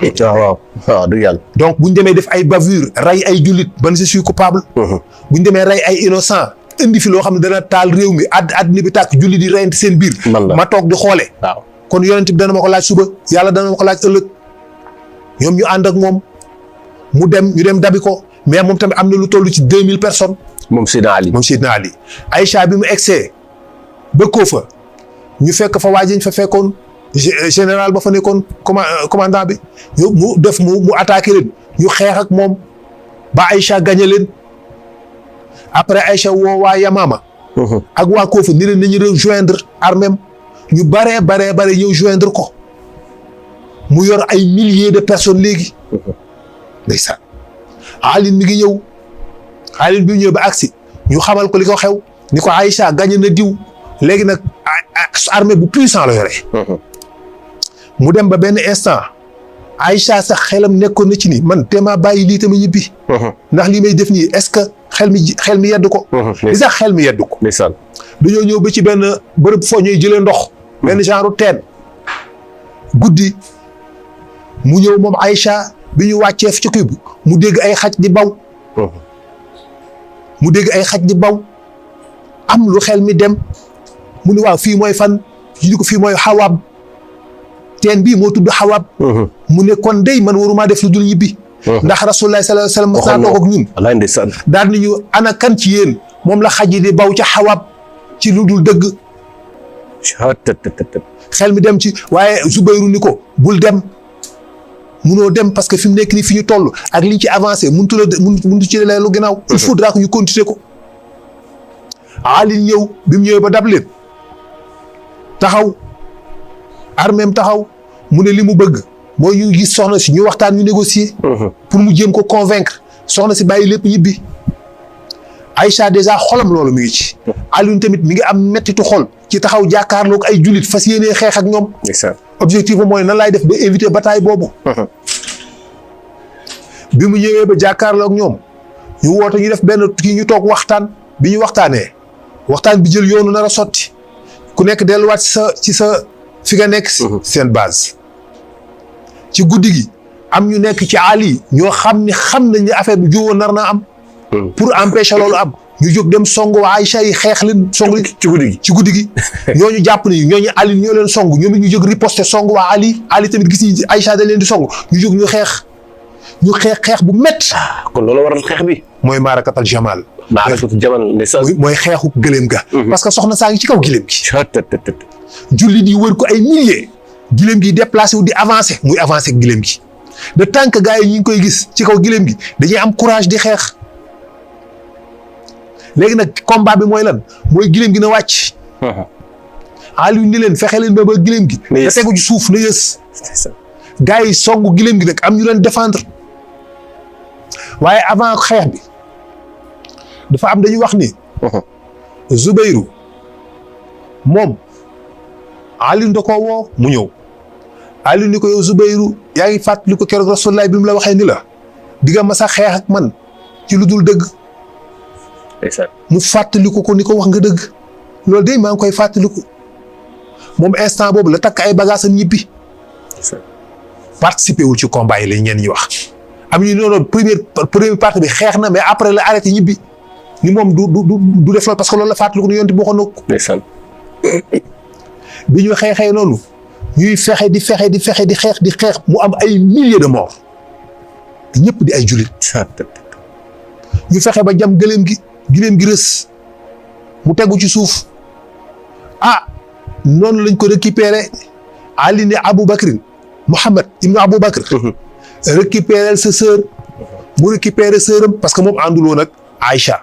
waaw dëgg yàlla.
donc bu ñu demee def ay bavure rey ay jullit ban je suis coupable. bu ñu demee rey ay innocent indi fi loo xam ne dana taal réew mi àddina bi tàkk jullit di reyante seen biir. ma toog di xoole
waaw
kon yonent bi dana ma ko laaj suba yàlla dana ma ko laaj ëllëg ñoom ñu ànd ak moom mu dem ñu dem dabi ko mais moom tamit am na lu toll ci 2000 personnes.
moom Seydina Ali.
Aïcha bi mu egsee ba koo fa ñu fekk fa waa ji ñu fa fekkoon. général ba fa nekkoon commandant bi mu attaqué leen ñu xeex ak moom ba Aïcha gagné leen après Aïcha woo waa Yamama ak waa Koofa ni leen nañu rejoindre armée ñu bare ñëw joindre ko mu yor ay milliers de personnes léegi ndeysaan Alioune mi ngi ñëw Alioune bi ñëw ba agsi ñu xamal ko li ko xew ni ko Aïcha gagné na diw léegi nag armée bu puissant la yore mu dem ba benn instant Aïcha sax xelam nekkoon na ci ni man téemaa bàyyi lii tamit ñibbi. ndax lii may def nii est-ce que xel mi yeddu ko. li sax xel mi yeddu ko.
ndeysaan
dañoo ñëw ba ci benn bërëb foo ñuy jëlee ndox. benn genre teen. guddi mu ñëw moom Aïcha bi ñu wàccee ci kii bi mu dégg ay xaj di baw. am lu xel mi dem mu ni waaw fii mooy fan ñu ko fii mooy xawaab. teen bii moo tudd xawaab. mu ne kon dey man waruma def lu dul ñibbi. ndax rasulullah sallallahu alayhi wasallam saa toog ak ñun.
wallaay ndeysaan.
daal ni ñu ana kan ci yéen moom la xaj yi di baw ca xawaab ci lu dul dëgg. xel mi dem ci waaye Zubayru ni ko bul dem munoo dem parce que fi mu nekk nii fi ñu toll ak liñ ci avancé mënut ci leelu ginnaaw. il faudra que ñu continuer ko. Ali ñëw bi mu ñëwee ba dab leen taxaw. armeem taxaw mu ne li mu bëgg mooy ñu gis soxna si ñu waxtaan ñu négocier. pour mu jéem ko convaincre soxna si bàyyi lépp ñibbi. Aïcha déjà xolam loolu mi ngi ci. Alioune tamit mi ngi am mettitu xol ci taxaw jàkkaarloog ay jullit fas yéenee xeex ak ñoom. objectif am mooy nan laay def ba éviter bataille boobu. bi mu ñëwee ba jàkkaarloog ñoom ñu woote ñu def benn kii ñu toog waxtaan bi ñu waxtaanee waxtaan bi jël yoonu nar a sotti ku nekk delluwaat ci sa fi nga nekk seen base. ci guddi gi am ñu nekk ci Ali ñoo xam nañ ne affaire bi jiwoon nar naa am. pour empêcher loolu am ñu jóg dem song waa Aïcha yi xeex leen song ci guddi gi ñooñu jàpp ni ñooñu Ali ñoo leen song ñoom ñu jóg riposter song waa Ali tamit gis ni Aïcha da leen di song ñu jóg ñu xeex bu métti.
kon loolu waral xeex bi.
mooy maarakatal Jamal.
maarakatal Jamal ndeysaan.
mooy xeexu gëléem ga. parce que soxna saa ngi ci kaw gëléem gi. jullit yi wër ko ay milliers. gëléem gi déplacé wu di avancer muy avancer ak gëléem gi de tant que gars yi ñu ngi koy gis ci kaw gëléem gi dañuy am courage di xeex. léegi nag combat bi mooy lan mooy gëléem gi na wàcc. Aliou ni leen fexe leen ba gëléem gi. da tegu ci suuf na yës. gars yi songu gëléem gi nag am ñu leen défendre waaye avant xeex bi dafa am dañuy wax ni. Zubayru moom Aliou da koo woo mu ñëw Aliou ni ko yow Zubayru yaa ngi fàttali ko keroog Rasulullah bi mu la waxee ni la digga ma sa xeex ak man ci lu dul dëgg. mu fàttaliku ko ni ko wax nga dëgg loolu de maa ngi koy fàttaliku moom instant boobu la takk ay bagages am ñibbi. participer wul ci combat yi lañ ñeen ñi wax am ñu noonu première partie bi xeex na mais après la arrêté ñibbi ni moom du def loolu parce que loolu la fàttaliku ni yonent bi waxoon na ko. bi ñu xeexee noonu ñuy fexe di xeex mu am ay milliers de morts ñëpp di ay jullit. ñu fexe ba jam gëléem gi rës mu tegu ci suuf noonu lañ ko récupéré Ali ne Aboubacrin Mouhamed ibnu Aboubacr récupérer sa sœur mu récupérer sœuram parce que moom ànduloon ak Aïcha.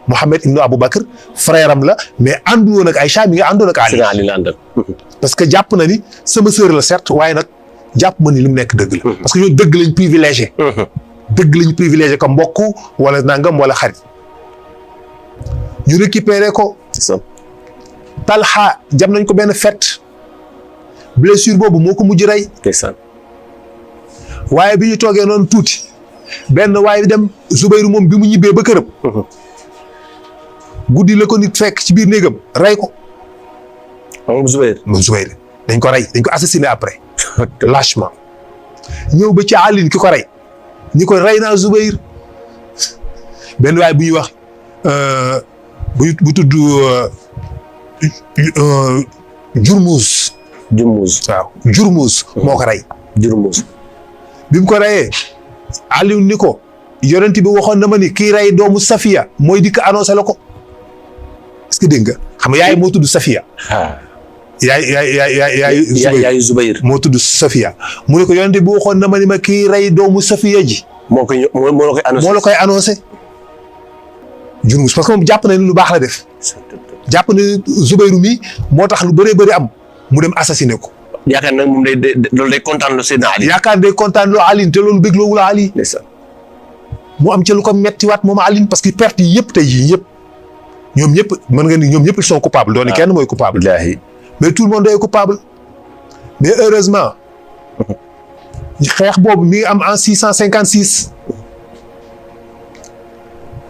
Mouhamed ibnu Aboubacr frère am la mais ànduloon ak Aïcha mi nga àndoon ak Ali. parce que jàpp na ni sama sœur la certes waaye nag jàpp ma ni li mu nekk dëgg la. parce que ñoo dëgg lañ privilégié. dëgg lañ privilégié comme mbokk wala nangam wala xarit ñu récupérer ko. Talha jam nañ ko benn fett blessure boobu moo ko mujj rey.
ndeysaan.
waaye bi ñu toogee noonu tuuti benn waaye dem Zubayru moom bi mu ñibbee ba këram. guddi la ko nit fekk ci biir néegam rey ko.
moom Zubayr.
moom Zubayr dañ ko rey dañ ko assassiné après. lâchement ñëw ba ci Ali ki ko rey ñi ko rey naa Zubayr benn waaye bu ñuy wax bu tudd Jurmuz. waaw Jurmuz moo ko rey.
Jurmuz.
bi mu ko reyee Aliou ni ko yonent bi waxoon na ma ni kii rey doomu Safiya mooy dikk annoncé la ko est-ce que dégg nga xam nga yaay moo tudd Safiya. yaay
Zubayr
moo tudd Safiya mu ne ko yonent bi waxoon na ma ni ma kii rey doomu Safiya ji.
moo la koy annoncé.
Jurmus parce que moom jàpp na ni lu baax la def. jàpp na Zubayru mi moo tax lu bëree bëri am mu dem assassiné ko.
yaakaar nag moom loolu day kontaan loo Seydina Ali.
yaakaar day kontaan loo Ali te loolu bégloo wula Ali. mu am ca lu ko mettiwaat moom Ali parce que perte yi yëpp tey jii yëpp ñoom ñëpp mën nga ni ñoom ñëpp ils sont coupables. doon kenn mooy coupable. mais tout le monde est coupable. mais heureusement xeex boobu mi ngi am en 656.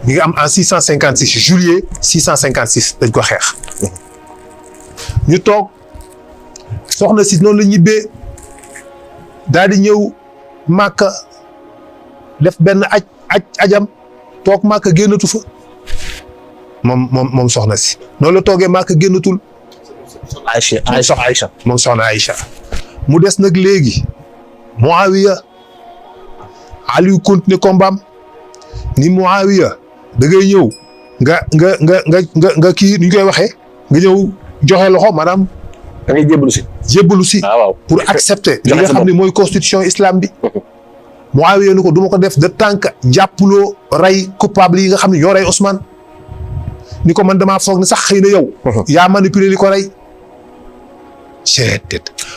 mi ngi am en 656 juillet 656 dañ ko xeex. ñu toog soxna si noonu la ñibbee daal di ñëw Màkka def benn ajam toog Màkka génnatu fa moom soxna si noonu la toogee Màkka génnatul. Aïcha moom soxna Aïcha mu des nag léegi Muawiya Aliou continuer combat ni Muawiya da ngay ñëw nga kii ni ñu koy waxee nga ñëw joxe loxo maanaam.
da ngay jébbalu si.
waaw pour accepter. li nga xam ne mooy constitution islam bi. Muawiya ni ko du ma ko def de tant que jàppuloo rey coupable yi nga xam ne ñoo rey Ousmane. ni ko man damaa foog ne sax xëy na yow. yaa manipulé li ko rey.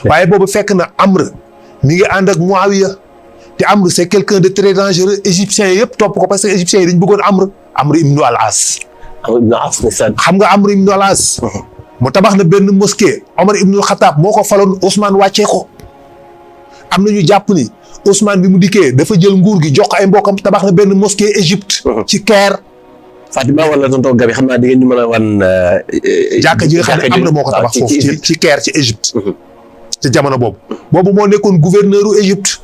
waaye boobu fekk na Amr mi ngi ànd ak Muawiya te Amr c'est quelqu'un de très dangereux égyptiens yëpp topp ko parce que égyptiens yi dañ bëggoon Amr ibnu al-As. xam nga Amr ibnu al-As. mu tabax na benn mosquée Omar ibnul Xataab moo ko faloon Ousmane wàccee ko. am na ñu jàpp ni Ousmane bi mu dikkee dafa jël nguur gi jox ko ay mbokkam tabax na benn mosquée Égypte. ci Caire.
Fatima wala tonton Gabi xam naa di ngeen ñu mën a wan.
jàkka ji nga xam ne Amr moo ko tabax foofu ci Caire ci Égypte. ci jamono boobu. boobu moo nekkoon gouverneur u Égypte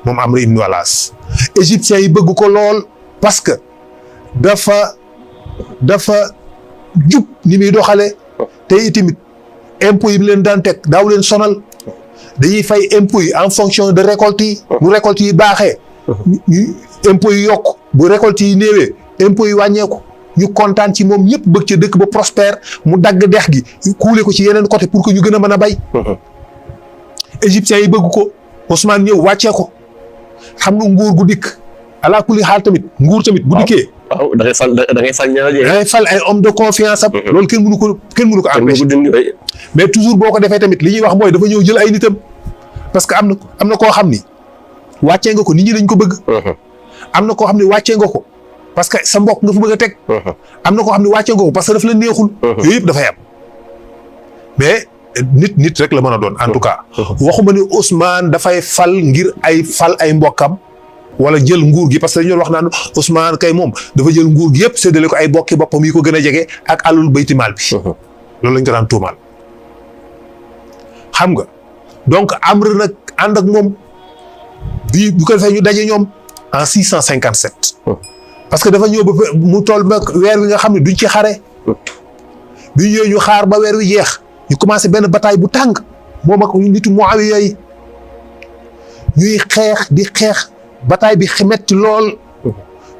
moom Amr ibnu al-As. égyptiens yi bëgg ko lool parce que dafa jub ni muy doxale te itamit impôts yi leen daan teg daaw leen sonal dañuy fay impôts yi en fonction de récolte yi. bu récolte yi baaxee. impôts yi yokk bu récolte yi néewee impôts yi wàññeeku ñu kontaan ci moom ñëpp bëgg ca dëkk ba prospère mu dagg dex gi kuule ko ci yeneen côté pour que ñu gën a mën a bay. égyptiens yi bëgg ko Ousmane ñëw wàccee ko xam nga nguur gu dikk ala kulli xaal tamit nguur tamit bu dikkee.
waaw da ngay
fal ay homme de confiance am. loolu kenn mënu ko empêcher. mais toujours boo ko defee tamit li ñuy wax mooy dafa ñëw jël ay nitam. parce que am na koo xam ni wàccee nga ko nit ñi dañ ko bëgg. am na koo xam ne wàccee nga ko parce que sa mbokk nga fa bëgg a teg. am na koo xam ne wàccee nga ko parce que daf la neexul. yooyu yëpp dafay am mais nit rek la mën a doon en tout cas. waxuma ni Ousmane dafay fal ngir fal ay mbokkam. wala jël nguur gi parce que dañu doon wax naan Ousmane kay moom dafa jël nguur gi yëpp séddale ko ay bokki boppam yi ko gën a jege ak alul baytimaal bi. loolu lañ ko daan tuumaal. xam nga donc Amr nag ànd ak moom bu ko defee ñu daje ñoom en 657. parce que dafa ñëw ba mu toll ba weer wi nga xam ne duñ ci xare. bi ñëwee ñu xaar ba weer wi jeex ñu commencé benn bataille bu tàng moom ak nitu Muawiya yi ñuy xeex di xeex. bataille bi metti lool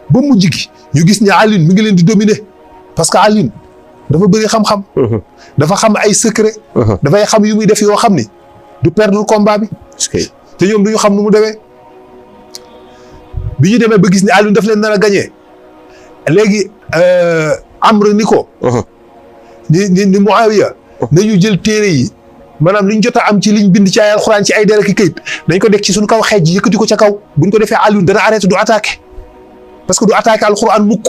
ba mujj gi ñu gis ne Alioune mi ngi leen di dominer parce que Alioune dafa bëri xam-xam. dafa xam ay secret. dafay xam yu muy def yoo xam ni du perdre combat bi. te ñoom du ñu xam nu mu demee. bi ñu demee ba gis ne Alioune daf leen nar a gagné léegi Amr ni ko. ni Muawiya nañu jël téere yi. maanaam liñ jot a am ci liñ bind ci ay alxuraan ci ay dara ki këyit dañ ko def ci suñu kaw xeej yëkkati ko ca kaw buñ ko defee Alioune dana arrêté du attaqué parce que du attaqué alxuraan mukk.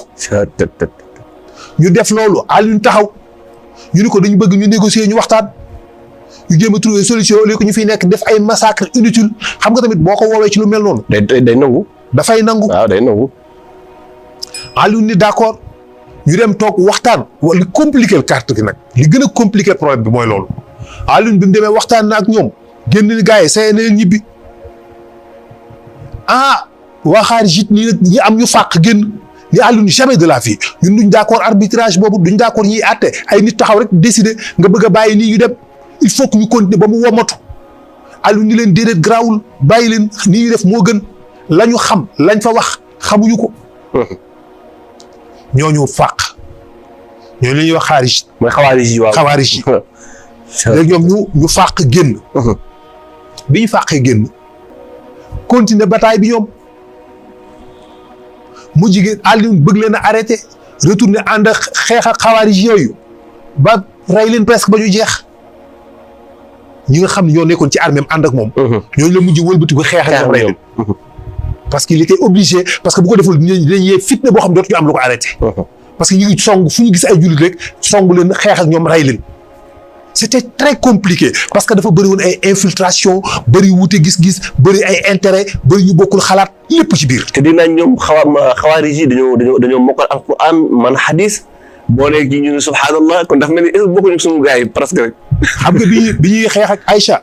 ñu def loolu Alioune taxaw ñu ni ko dañu bëgg ñu négocier ñu waxtaan ñu jéem a trouver solution léegi ñu fiy nekk def ay massacre inutile xam nga tamit boo ko woowee ci lu mel noonu.
day nangu.
dafay nangu.
waaw day nangu.
Alioune ni d'accord ñu dem toog waxtaan li compliqué carte gi nag li gën a compliqué problème bi mooy loolu Alioune bi mu demee waxtaan na ak ñoom génn ni gars yi say na leen ñibbi waa xaarijit nii nag ñi am ñu fàq génn ni Alioune jamais de la vie ñun duñ d'accord arbitrage boobu duñ d'accord ñiy àtte ay nit taxaw rek décider nga bëgg a bàyyi nii ñu dem il faut que ñu continuer ba mu womatu Alioune ni leen déedéet garaawul bàyyi leen nii ñu def moo gën la ñu xam lañ fa wax xamuñu ko. ñooñu fàq ñooñu la ñuy wax xaarij.
mooy xawaarij yi waaw
xawaarij yi. léegi ñoom ñu fàq génn. bi ñu fàqee génn continuer bataille bi ñoom mu jigéen Alioune bëgg leen a arrêté retourner ànd ak xeex ak xawaarij yooyu ba rey leen presque ba ñu jeex ñi nga xam ne ñoo nekkoon ci armée am ànd ak moom. ñooñu la mujj wëlbati ko xeex ak ñoom rey leen. parce qu'il était obligé parce que bu ko deful dinañ yee fitna boo xam dootuñu am lu ko arrêté. parce que ñu ngi song fu ñu gis ay jullit rek song leen xeex ak ñoom rey leen. c'était très compliqué parce que dafa bëri woon ay infiltration bëri wuute gis-gis bëri ay intérêt bëri ñu bokkul xalaat lépp ci biir.
te dinaa ñoom xawaarij yi dañoo mokkal alquran man hadis boo léegi ci ñu ne subhanallah kon dafa mel ni bokkuñu suñu gars yi presque rek.
xam nga bi ñuy xeex ak Aïcha.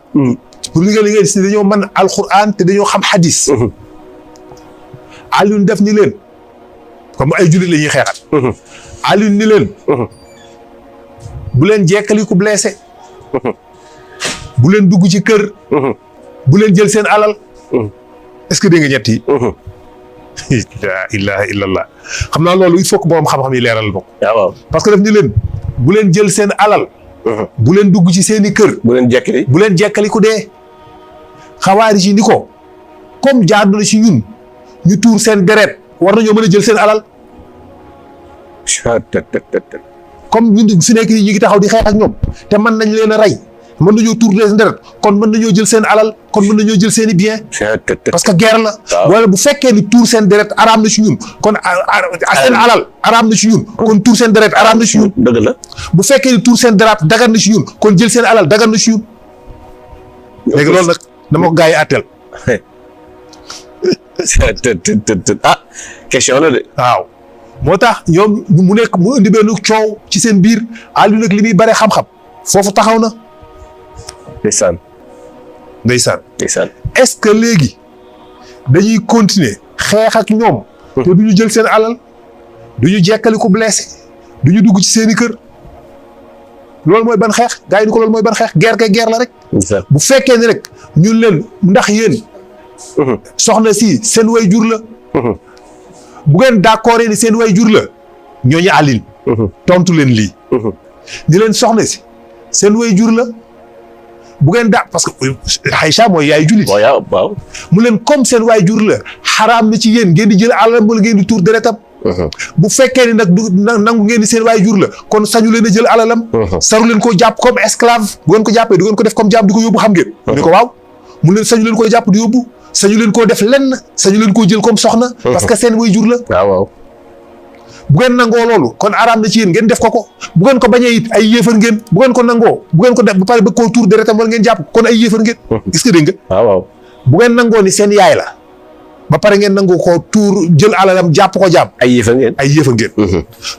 pour li nga gis dañoo mën alquran te dañoo xam hadis. Alioune def ni leen comme ay jullit la ñuy xeexat. Alioune ni leen. bu leen jekkali ku blessé. bu leen dugg ci kër. bu leen jël seen alal. est-ce que dégg nga ñett yi. la ilaha illallah xam naa loolu il faut que borom xam-xam yi leeral ko.
waaw
parce que daf ni leen bu leen jël seen alal. bu leen dugg ci seeni kër.
bu leen jekkali.
bu leen jekkali ku dee. xawaarij yi ni ko comme jaadu na ci ñun. ñu tuur seen deret war nañoo mën a jël seen alal comme ñun fi nekk ñu ngi taxaw di xeex ak ñoom te mën nañ leen a rey mën nañoo tuur seen deret kon mën nañoo jël seen alal kon mën nañoo jël seen i bien parce que guerre la. wala bu fekkee ni tuur seen deret araam na ci ñun kon seen alal araam na ci ñun kon tuur seen deret araam na ci ñun.
dëgg la
bu fekkee ni tuur seen deret dagan na ci ñun kon jël seen alal dagan na ci ñun. léegi loolu nag dama ko gaa yi àtteel.
question la de.
waaw moo tax ñoom mu nekk mu indi benn coow ci seen biir Alioune nag li muy bare xam-xam foofu taxaw na.
ndeysaan.
est-ce que léegi dañuy continuer xeex ak ñoom. te du ñu jël seen alal du ñu jekkali ku blessé du ñu dugg ci seen i kër loolu mooy ban xeex gars yi ni ko loolu mooy ban xeex guerre kay guerre la rek. bu fekkee ni rek ñun leen ndax yéen. soxna si seen way jur la. bu ngeen d'accord ni seen way jur la ñooñu Alioune. tontu leen lii. ni leen soxna si seen way jur la bu ngeen parce que Aïcha mooy yaay jullit.
waaw
mu leen comme seen way jur la xaraam na ci yéen ngeen di jël alalam wala ngeen di tuur deretam. bu fekkee ni nag du nangu ngeen di seen waay jur la kon sañu leen a jël alalam. saru leen koo jàpp comme esclave bu ngeen ko jàppee du ngeen ko def comme jàpp di ko yóbbu xam ngeen. ni ko waaw mu leen sañu leen koo jàpp di yóbbu. sañu leen koo def lenn sañu leen koo jël comme soxna. parce que seen way jur la.
waaw.
bu ngeen nangoo loolu kon araam na ci yéen ngeen def ko bu ngeen ko bañee it ay yéefar ngeen bu ngeen ko nangoo bu ngeen ko def ba pare ba koo tuur deretam wala ngeen jàpp kon ay yéefar ngeen. gis nga dégg nga.
waaw.
bu ngeen nangoo ni seen yaay la ba pare ngeen nangoo ko tuur jël alalam jàpp ko jàpp.
ay yéefar ngeen.
ay yéefar ngeen.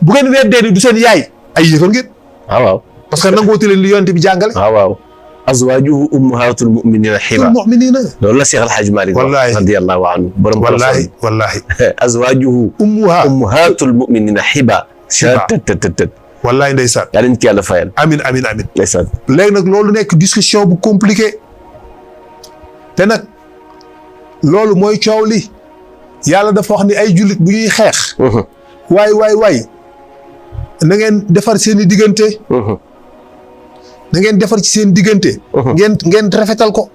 bu ngeen weddee ni du seen yaay ay yéefar ngeen.
waaw.
parce que nangoo te leen li yonent bi jàngale.
waaw. azwaajuhu ummahatul mu'minina xiba.
mu'minina.
loolu la Cheikh El Hadj Malick.
wallaahi
radiyallahu anhu. borom
wallaahi.
azwaajuhu ummahatul mu'minina xiba. wallaahi
ndeysaan.
yaa leen ci yàlla fayal.
amiin.
ndeysaan.
léegi nag loolu nekk discussion bu compliqué te nag loolu mooy coow li yàlla dafa wax ni ay jullit bu ñuy xeex. waay na ngeen defar seen i diggante. na ngeen defar ci seen diggante. ngeen rafetal ko.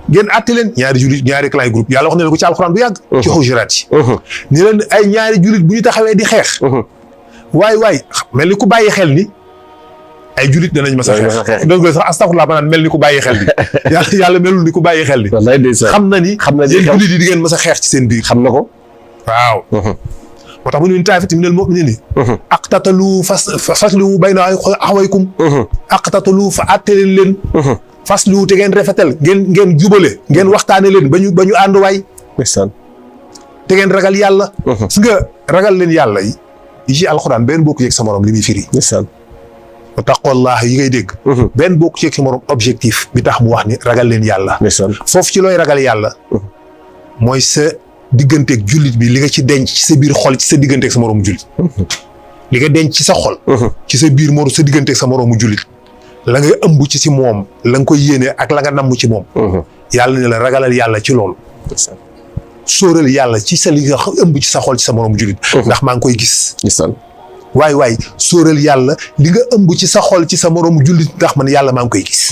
ngeen àtte leen ñaari jullit ñaari clans groupe yàlla wax na leen ko ci alxuraan bu yàgg. ci xujuraat yi. ni leen ay ñaari jullit bu ñu taxawee di xeex. waay mel ni ku bàyyi xel ni ay jullit danañ ma sa xeex. donc sax astafurlah ma naan mel ni ku bàyyi xel ni yàlla melul ni ku bàyyi xel ni.
wallaay ndeysaan.
xam na ni yéen jullit yi di ngeen ma sa xeex ci seen biir.
xam na ko.
waaw. moo tax mu ne taa'ifatan minal mu'miniina aqtatalu faslihu bayna axawaykum aqtatalu fa àtte leen fas lu te ngeen rafetal ngeen jubale ngeen waxtaane leen ba ñu ànd waay
ndeysaan
te ngeen ragal yàlla su nga ragal leen yàlla yi ci alxuraan benn bokk yeeg sa morom li muy firi
ndeysaan
wa taqwallah yi ngay dégg benn bokk yeeg sa morom objectif bi tax mu wax ni ragal leen yàlla
ndeysaan
foofu ci looy ragal yàlla mooy sa digganteeg jullit bi li nga ci denc ci sa biir xol ci sa digganteeg sa moroomu jullit li nga denc ci sa xol ci sa biir sa digganteeg sa moroomu jullit la nga ëmb ci si moom la nga koy yéene ak la nga namm ci moom yàlla ne la ragalal yàlla ci loolu sóoral yàlla ci sa li nga ëmb ci sa xol ci sa moroomu jullit ndax maa ngi koy gis waay sóoral yàlla li nga ëmb ci sa xol ci sa moroomu jullit ndax man yàlla maa ngi koy gis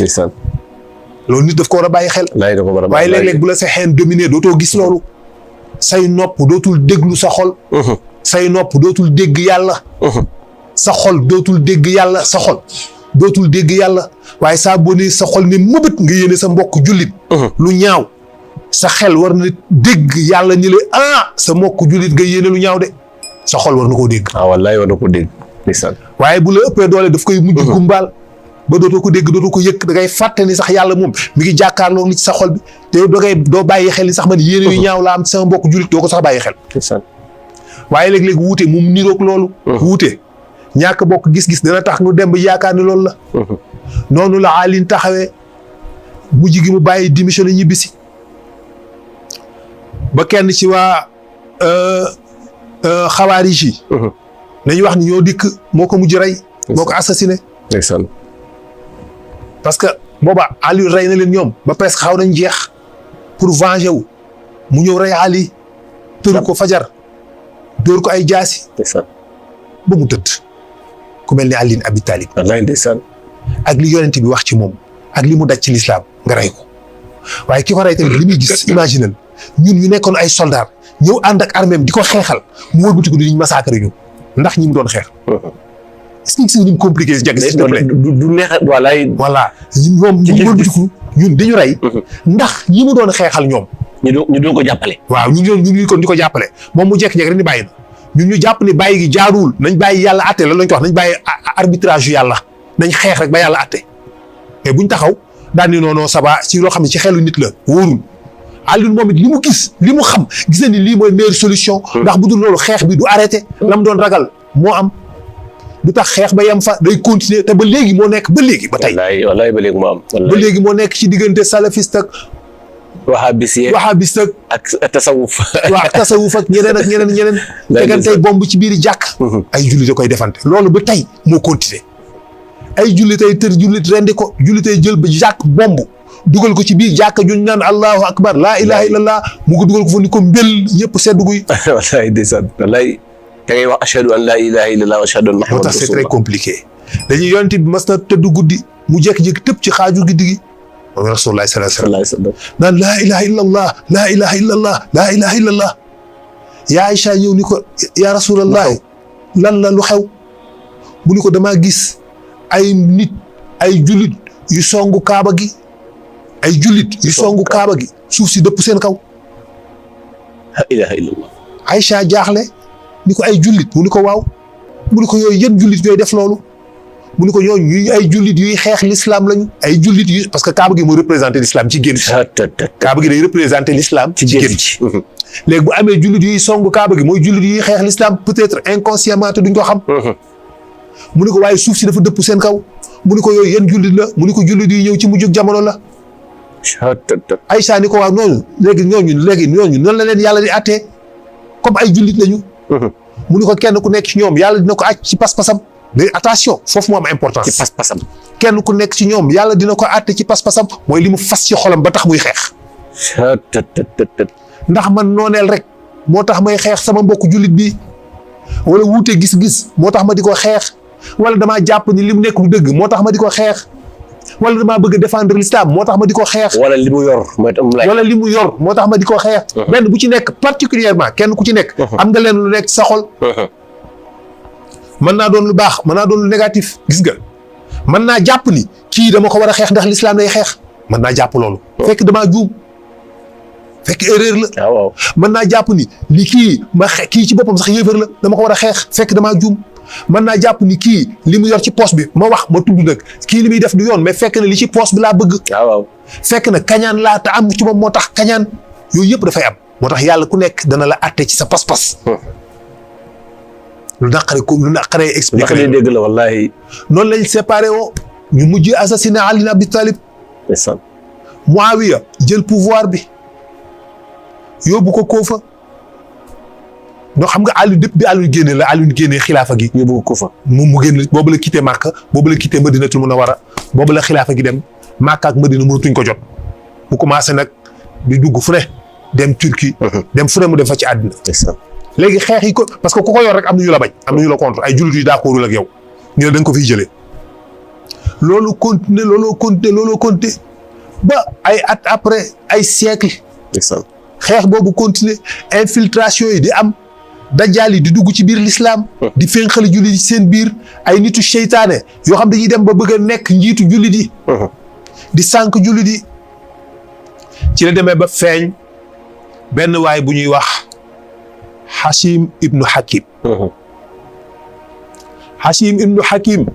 loolu nit daf ko war a bàyyi xel waaye léeg-léeg bu la sa xeen dominé dootoo gis loolu say nopp dootul déglu sa xol say nopp dootul dégg yàlla sa xol dootul dégg yàlla sa xol dootul dégg yàlla waaye saa boo nee sa xol ne mëbët nga yéene sa mbokk jullit lu ñaaw sa xel war na dégg yàlla ni la sa mbokk jullit nga yéene lu ñaaw de sa xol war na koo dégg
wallaay war na ko dégg
waaye bu la ëppee doole daf koy mujj gumbaal ba dootoo ko dégg dootoo ko yëkk da ngay fàtte ni sax yàlla moom mi ngi jàkkaarloo li ci sa xol bi te doo bàyyi xel ni sax man yéene yu ñaaw la am ci sama mbokk jullit doo ko sax bàyyi xel waaye léeg-léeg wuute moom niroog loolu wuute ñàkk bokk gis-gis dana tax nu dem ba yaakaar ni loolu la noonu la Alioune taxawee mujj gi mu bàyyi démissionné ñibbisi ba kenn ci waa xawaarij yi nañu wax ni ñoo dikk moo ko mujj rey moo ko assassiné parce que booba Ali rey na leen ñoom ba presque xaw nañ jeex pour venger wu mu ñëw rey Ali tëru ko fajar dóor ko ay jaasi ba mu tëdd ku mel ni Ali ibn Abi Talib
wallaay ndeysaan
ak li yonent bi wax ci moom ak li mu daj ci lislaam nga rey ko waaye ki ko rey tamit li muy gis imaginal ñun ñu nekkoon ay soldat ñëw ànd ak armée di ko xeexal mu wëlbatiku di ñu massacre ñu ndax ñi mu doon xeex est-ce que gis nga ni mu compliqué si jagg
du neex wallaay
voilà ñoom ñu wëlbatiku ñun dañu rey ndax ñi mu doon xeexal ñoom
ñu doon ko jàppale
waaw ñu kon di ko jàppale moom mu jekk-jekk rek ni bàyyi na ñun ñu jàpp ni bàyyi gi jaaruwul nañ bàyyi yàlla atte la lañ ko wax nañ bàyyi arbitrage yu yàlla nañ xeex rek ba yàlla atte mais buñ taxaw daan ni noonu saba ci loo xam ne ci xelu nit la wóorul Alioune moom it li mu gis li mu xam gis na ni lii mooy meilleure solution ndax bu dul loolu xeex bi du arrêté la mu doon ragal moo am du tax xeex ba yem fa day continuer te ba léegi moo nekk ba léegi ba tey
wallaay ba léegi moo am
ba léegi moo nekk ci diggante salafiste ak wahabiste
ak tasawuf
waaw tasawuf ak ñeneen tegantey bomb ci biir jàkk ay jullit a koy defante loolu ba tey moo continuer ay jullitay tër jullit rendi ko jullitay jël ba jàkk bomb dugal ko ci biir jàkk juñ naan allahu akbar laa ilaha illallah mu ko dugal ko fa ni ko mbel ñëpp seddu guy
wallaay ndeysaan wallaay da ngay wax ashhadu an laa ilaha illallah wa ashhadu anna
moo
muhammadan
tax c'est très
rasulullah
compliqué dañuy yonent bi mas na tëdd guddi mu jékki-jékki tëb ci xaaju guddi gi moom rasulullah sallallahu alayhi wa sallam naan laa ilaha illallah laa ilaha illallah laa ilaha illallah yaa Aïcha ñëw ni ko yaa rasulallah lan la lu xew mu ni ko damaa gis ay nit ay jullit yu songu kaaba gi ay jullit yu songu kaaba gi suuf si dëpp seen kaw
la ilaha illallah
Aïcha jaaxle ni ko ay jullit mu ni ko waaw mu ni ko yooyu yéen jullit ñooy def loolu mu ni ko ñooñu ñuy ay jullit yuy xeex l'islam lañu ay jullit yu parce que kaaba gi mooy représenté l'islam ci génn kaaba gi day représenté l'islam ci génn ci léegi bu amee jullit yuy songu kaaba gi mooy jullit yuy xeex l'islam peut-être inconsciemment te duñ ko xam mu ni ko waaye suuf si dafa dëpp seen kaw mu ni ko yooyu yéen jullit la mu ni ko jullit yi ñëw ci mujjug jamono la Aïcha ni ko waaw ñooñu ñooñu nan la leen yàlla di attee comme ay jullit lañu mu ni ko kenn ku nekk ci ñoom yàlla dina ko àcc ci pas-pasam mais attention foofu moo am importance
ci pas-pasam
kenn ku nekk ci ñoom yàlla dina ko àtte ci pas-pasam mooy li mu fas ci xolam ba tax muy xeex ndax man nooneel rek moo tax may xeex sama mbokk jullit bi wala wuute gis-gis moo tax ma di ko xeex wala damaa jàpp ni li mu nekk lu dëgg moo tax ma di ko xeex wala damaa bëgg a défendre l'islam moo tax ma di ko xeex
wala li mu yor
wala li mu yor moo tax ma di ko xeex benn bu ci nekk particulièrement kenn ku ci nekk am nga leen lu nekk sa xol mën naa doon lu baax mën naa doon lu négatif gis nga mën naa jàpp ni kii dama ko war a xeex ndax l'islam lay xeex mën naa jàpp loolu fekk damaa juum fekk erreur la
waaw
mën naa jàpp ni li kii ci boppam sax yéefar la dama ko war a xeex fekk damaa juum mën naa jàpp ni kii li mu yor ci poche bi ma wax ma tudd nag kii li muy def du yoon mais fekk na li ci poche bi laa bëgg.
waaw
fekk na kañaan laa te am ci moom moo tax kañaan yooyu yëpp dafay am. moo tax yàlla ku nekk dana la àtte ci sa pas-pas. lu naqaree expliqué.
naqaree dégg la wallaahi.
noonu lañ séparé woo ñu mujj assassiné Ali ibn Abi Talib.
ndeysaan.
Muawiya jël pouvoir bi yóbbu ko Kufa. donc xam nga Aliou depuis bi Aliou génne la Aliou génnee xilaafa gi.
yóbbu ko Kufa.
mu génn boobu la quitté Makka boobu la quitté Madinatul Munawwara boobu la xilaafa gi dem Makka ak Madina mënatuñ ko jot. mu commencé nag di dugg fu ne dem Turquie. dem fu ne mu dem fa ci àddina. léegi xeex yi ko parce que ku ko yor rek am na ñu la bañ am na ñu la contre ay jullit yu d'accordul ak yow ñu ne da nga ko fiy jëlee. loolu continuer ba ay at après ay siècle xeex boobu continuer infiltration yi di am dajjaal yi di dugg ci biir l'islam di fénqali jullit yi seen biir ay nitu seytaane yoo xam dañuy dem ba bëgg a nekk njiitu jullit yi di sànq jullit yi ci la demee ba feeñ benn waay bu ñuy wax Hashim ibnu Hakim Hashim ibnu Hakim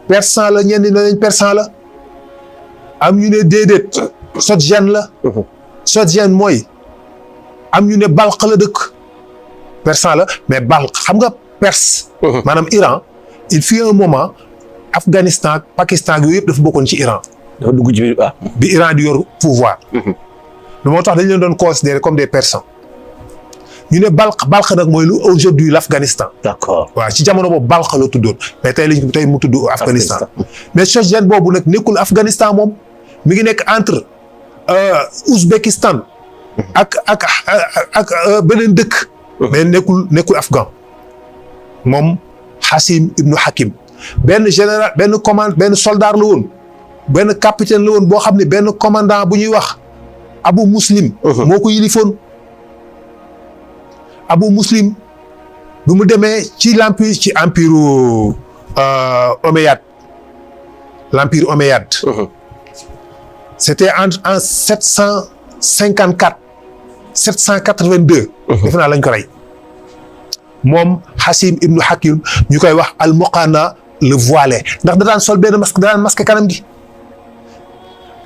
persan la ñenn ne nañ persan la am ñu ne déedéet Sogdiane la Sogdiane mooy am ñu ne Balkh la dëkk persan la mais Balkh xam nga Perse maanaam Iran il fut un moment Afghanistan Pakistan yooyu yëpp dafa bokkoon ci Iran
dafa dugg ci biir
bi Iran di yor pouvoir moo tax dañ leen doon considérer comme des persans ñu ne Balkh nag mooy lu aujourd'hui l'Afghanistan.
d'accord
waaw ci jamono boobu Balkh la tuddoon mais tey mu tudd Afghanistan. mais Sogdiane boobu nag nekkul Afghanistan moom mi ngi nekk entre Ouzbékistan ak beneen dëkk. mais nekkul Afghan. moom Hashim ibnu Hakim benn général benn soldat la woon benn capitaine la woon boo xam ne benn commandant bu ñuy wax Abu Muslim. moo ko yilifoon. Abu Muslim bi mu demee ci empire Omeyyade l'empire Omeyyade. C'était en 754 782. defe naa lañ ko rey moom Hashim ibnu Hakim ñu koy wax al-Muqana le voilé ndax da daan sol benn masque da daan masque kanam gi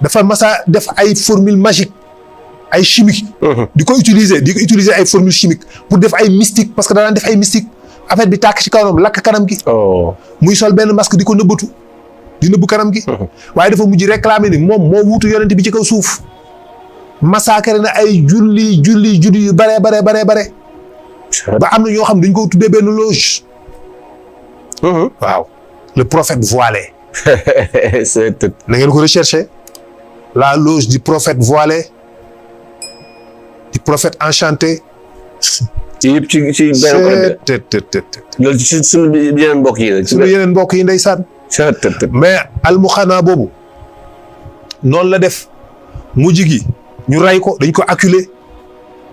dafa masa def ay formule magique. ay chimique di ko utiliser ay formule chimique pour def ay mystique parce que danaan def ay mystique affaire bi tàkk ci kanam lakk kanam gi muy sol benn masque di ko nëbbatu di nëbbu kanam gi waaye dafa mujj réclamer ni moom moo wuutu yonent bi ci kaw suuf massacré na ay julli yu bare ba am na ñoo xam dañ ko tuddee benn loge waaw le prophète voilé na ngeen ko rechercher la loge du prophète voilé di prophète enchanté.
ci benn loolu ci suñu yeneen mbokk yi la.
suñu yeneen mbokk yi ndeysaan. mais almuxana boobu noonu la def mujj gi ñu rey ko dañ ko acculé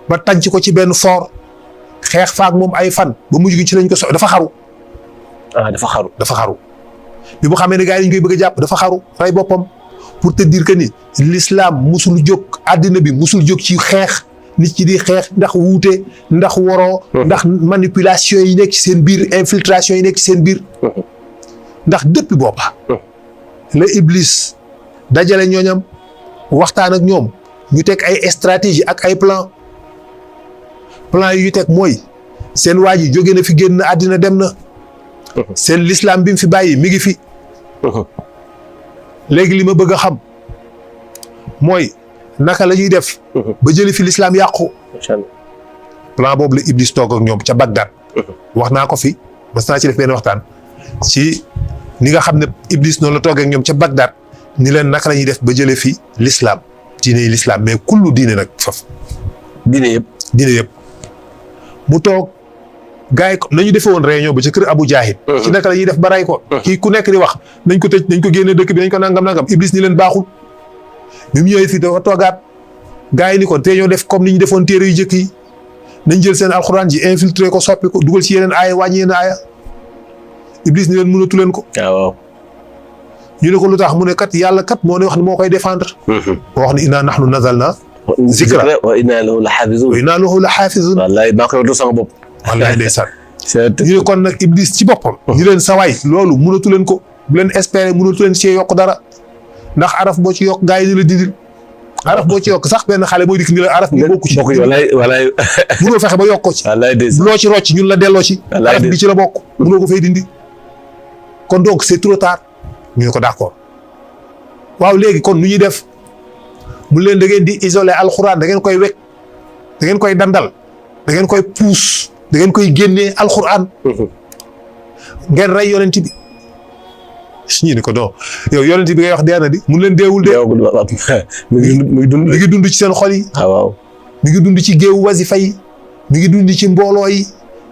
ba tànc ko ci benn fort xeex faak moom ay fan ba mujj gi ci lañ ko dafa xaru. dafa xaru bi mu xamee ne gars yi dañ koy bëgg a jàpp dafa xaru rey boppam pour te dire que ni l'islam musul jóg àddina bi musul jóg ci xeex. nit ci di xeex ndax wuute ndax woroo ndax manipulation yi nekk ci seen biir infiltration yi nekk ci seen biir ndax depuis booba la Iblis dajale ñooñam waxtaan ak ñoom ñu teg ay stratégie ak ay plan yi ñu teg mooy seen waa ji jóge na fi génn àddina dem na seen l'islam bi mu fi bàyyi mi ngi fi léegi li ma bëgg a xam mooy naka la ñuy def ba jëli fi l'islam yàqu plan boobu la Iblis toog ak ñoom ca Bagdad wax naa ko fi mas naa ci def benn waxtaan ci ni nga xam ne Iblis noonu la toog ak ñoom ca Bagdad ni leen naka la ñuy def ba jëlee fi l'islam diine yi l'islam mais kullu diine nag faf diine yëpp mu toog gars yi nañu defee woon réunion ba ca kër Abu Jahil ci naka la ñuy def ba rey ko kii ku nekk di wax nañ ko tëj nañ ko génne dëkk bi nañ ko nangam Iblis ni leen baaxul bi mu ñëwee fii dafa toogaat gars yi ni kon te ñoo def comme ni ñu defoon téere yu njëkk yi nañ jël seen alxuraan ji infiltré ko soppi ko dugal ci yeneen aaya wàññi yeneen aaya Iblis ni leen mënatu leen ko.
waaw.
ñu ne ko lu tax mu ne kat yàlla kat moo ne wax ne moo koy défendre. moo wax ne innaa nahnu nazzalnaa zikra
wa innaa lahu la xaafizun.
wa innaa lahu la xaafizun.
wallaay maa koy wattu sama bopp.
wallaay ndeysaan ñu ne kon nag Iblis ci boppam. ñu leen sawaay loolu mënatu leen ko bu leen espérer mënatu leen ci yokk dara ndax araf boo ci yokk gaa yi di la dindil araf boo ci yokk sax benn xale mooy dikk ni la araf bi bokku ci.
walaay
mënoo fexe ba yokk ko ci. loo ci rocc ñun la delloo ci. araf bi ci la bokk mënoo ko fay dindi. kon donc c'est trop tard ñu ne ko d'accord waaw léegi kon nu ñuy def mu leen da ngeen di isoler alxuraan da ngeen koy wekk da ngeen koy dandal da ngeen koy puus da ngeen koy génnee alxuraan ngeen rey yonent bi ñu ne ko non yow yonent bi ngay wax dee na di mun leen deewul de mi ngi dund ci seen xol yi
waaw
mi ngi dund ci géewu wasifa yi mi ngi dund ci mbooloo yi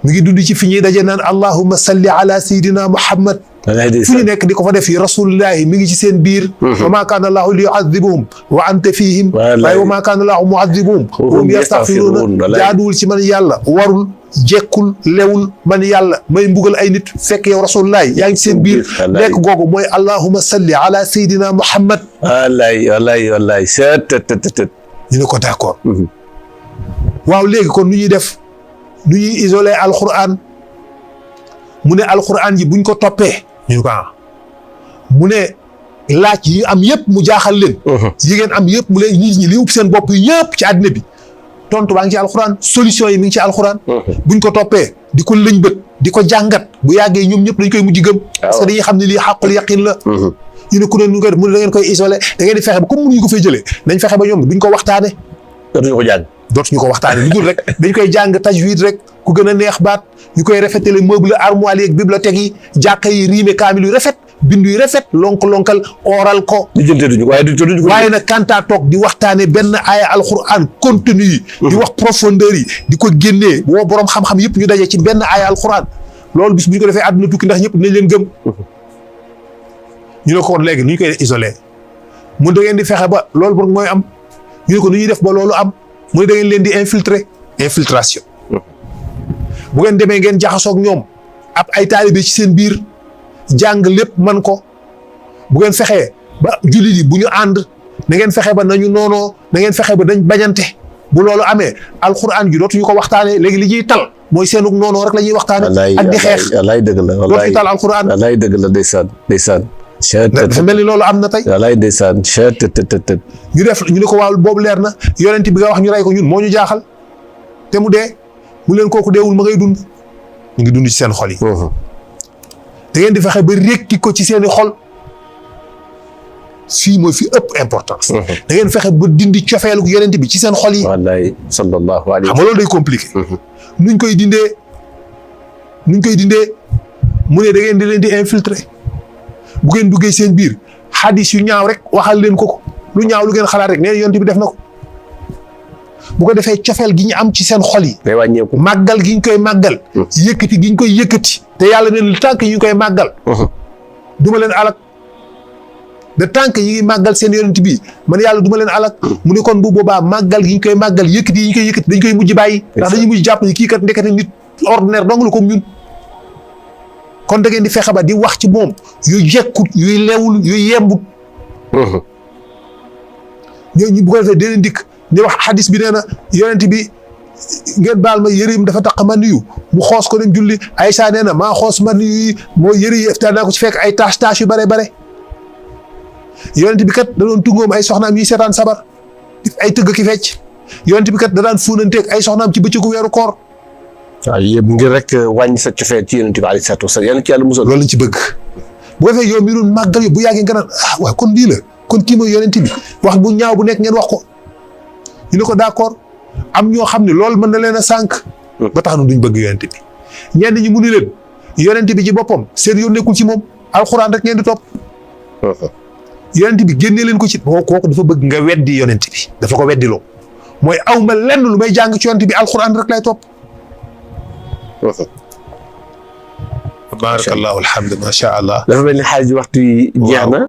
mi ngi dund ci fi ñuy daje naan allahumma salli ala sayyidina muhammad fu ñu nekk di ko fa def yi rasulillahi mi ngi ci seen biir wa ma kaana allahu li yu'adhibuhum wa anta fihim waaye wa ma kaana allahu mu'adhibuhum wa hum yastaghfiruuna jaaduwul ci man yàlla warul jekkul lewul man yàlla may mbugal ay nit fekk yow rasulillahi yaa ngi ci seen biir nekk googu mooy allahumma salli ala sayyidina muhammad
wallaay
ñu ne ko d'accord waaw léegi kon nu ñuy def nu ñuy isolé alquran mu ne alquran ji buñ ko toppee ñu ko mu ne laaj yi am yëpp mu jaaxal leen yi ngeen am yëpp mu leen nit ñi li upp seen bopp yi ñëpp ci àddina bi tontu baa ngi ci alquran solution yi mi ngi ci alquran buñ ko toppee di ko lëñbët di ko jàngat bu yàggee ñoom ñëpp dañ koy mujj gëm parce que dañuy xam ne lii xàqul yaqin la ñu ne ku ne nu koy def mu ne da ngeen koy isolé da ngeen di fexe ba comme mënuñu ko fay jëlee nañ fexe ba ñoom duñ ko waxtaane dootuñu ko waxtaane lu dul rek dañ koy jàng tajwid rek ku gën a neex baat ñu koy rafetal meuble armoire yeeg bibliothèque yi jàkka yi riime kaamil yu rafet bindu yu rafet lonk-lonkal oral ko waaye nag kantaa toog di waxtaane benn aaya alquran contenu yi di wax profondeur yi di ko génnee boo boroom xam-xam yëpp ñu daje ci benn aaya alquran loolu bis bu ñu ko defee àdduna tukki ndax ñëpp dinañ leen gëm ñu ne ko kon léegi nu ñu koy isolé mun da ngeen di fexe ba loolu boog mooy am ñu ne ko nu ñuy def ba loolu am mu ne da ngeen leen di infiltration bu ngeen demee ngeen jaxasoog ñoom ab ay taalibe ci seen biir jàng lépp man ko bu ngeen fexee ba jullit yi bu ñu ànd na ngeen fexe ba nañu noonoo na ngeen fexe ba dañ bañante bu loolu amee alxuraan ji dootuñu ko waxtaanee léegi li ñuy tal mooy seenug noonoo rek la ñuy waxtaane ak di xeex
wallaay dëgg la
dootuñu tal alxuraan
wallaay dëgg la ndeysaan
dafa mel ni loolu am na tey
wallaay ndeysaan
ñu def ñu ne ko waaw boobu leer na yonent bi nga wax ñu rey ko ñun moo ñu jaaxal te mu dee mu leen kooku deewul ma ngay dund ñu ngi dund ci seen xol yi da ngeen di fexe ba rékki ko ci seeni xol fii mooy fi ëpp importance da ngeen fexe ba dindi cofeelu yonent bi ci seen xol yi
wallaay sallallahu alayhi
xam nga loolu day compliqué nuñ koy dindee mu ne da ngeen di leen di infiltrer bu ngeen duggee seen biir xadis yu ñaaw rek waxal leen ko lu ñaaw lu ngeen xalaat rek nee na yonent bi def na ko bu ko defee cofeel gi ñu am ci seen xol yi
day wàññeeku
màggal gi ñu koy màggal yëkkati gi ñu koy yëkkati te yàlla ne le temps que ñu koy màggal duma leen alak le temps que yi ngi màggal seen yonent bi man yàlla duma leen alak mu ne kon bu boobaa màggal gi ñu koy màggal yëkkati yi ñu koy yëkkati dañ koy mujj bàyyi ndax dañuy mujj jàpp ni kii kat ndekete nit ordinaire dong la comme ñun kon da ngeen di fexe ba di wax ci moom yu jekkut yuy lewul yuy yembut ñooñu bu ko defee dinañ dikk di wax xadis bi nee na yonent bi ngeen baal ma yërim dafa taq man yu mu xoos ko dem julli Aysa nee na maa xoos man yu mooy yëri yi eftaan naa ko ci fekk ay tâche yu bare yonent bi kat da doon tungoom ay soxnaam yi seetaan sabar ay tëgg ki fecc yonent bi kat da daan fuunanteeg ay soxnaam ci bëccëgu weeru koor
waaw yëpp ngir rek wàññi sa cofeel ci yonent bi alayhi salaatu wasalaam yàlla ci yàlla musal
loolu lañ ci bëgg bu defee yow mi doon màggal yo bu yàggee nga naan waaw kon lii la kon kii mooy yonent bi wax bu ñaaw bu nekk ngeen wax ko ñu ne ko d'accord am ñoo xam ne loolu mën na leen a sànq ba tax na duñ bëgg yonent bi ñenn ñi mu ni leen yonent bi ci boppam seen yoon nekkul ci moom alxuraan rek ngeen di topp yonent bi génnee leen ko ci kooku dafa bëgg nga weddi yonent bi dafa ko weddiloo mooy aw ma lenn lu may jàng ci yonent bi alxuraan rek lay topp barakallahu alhamdu ma sha allah
dafa mel ni xaalis waxtu yi jeex na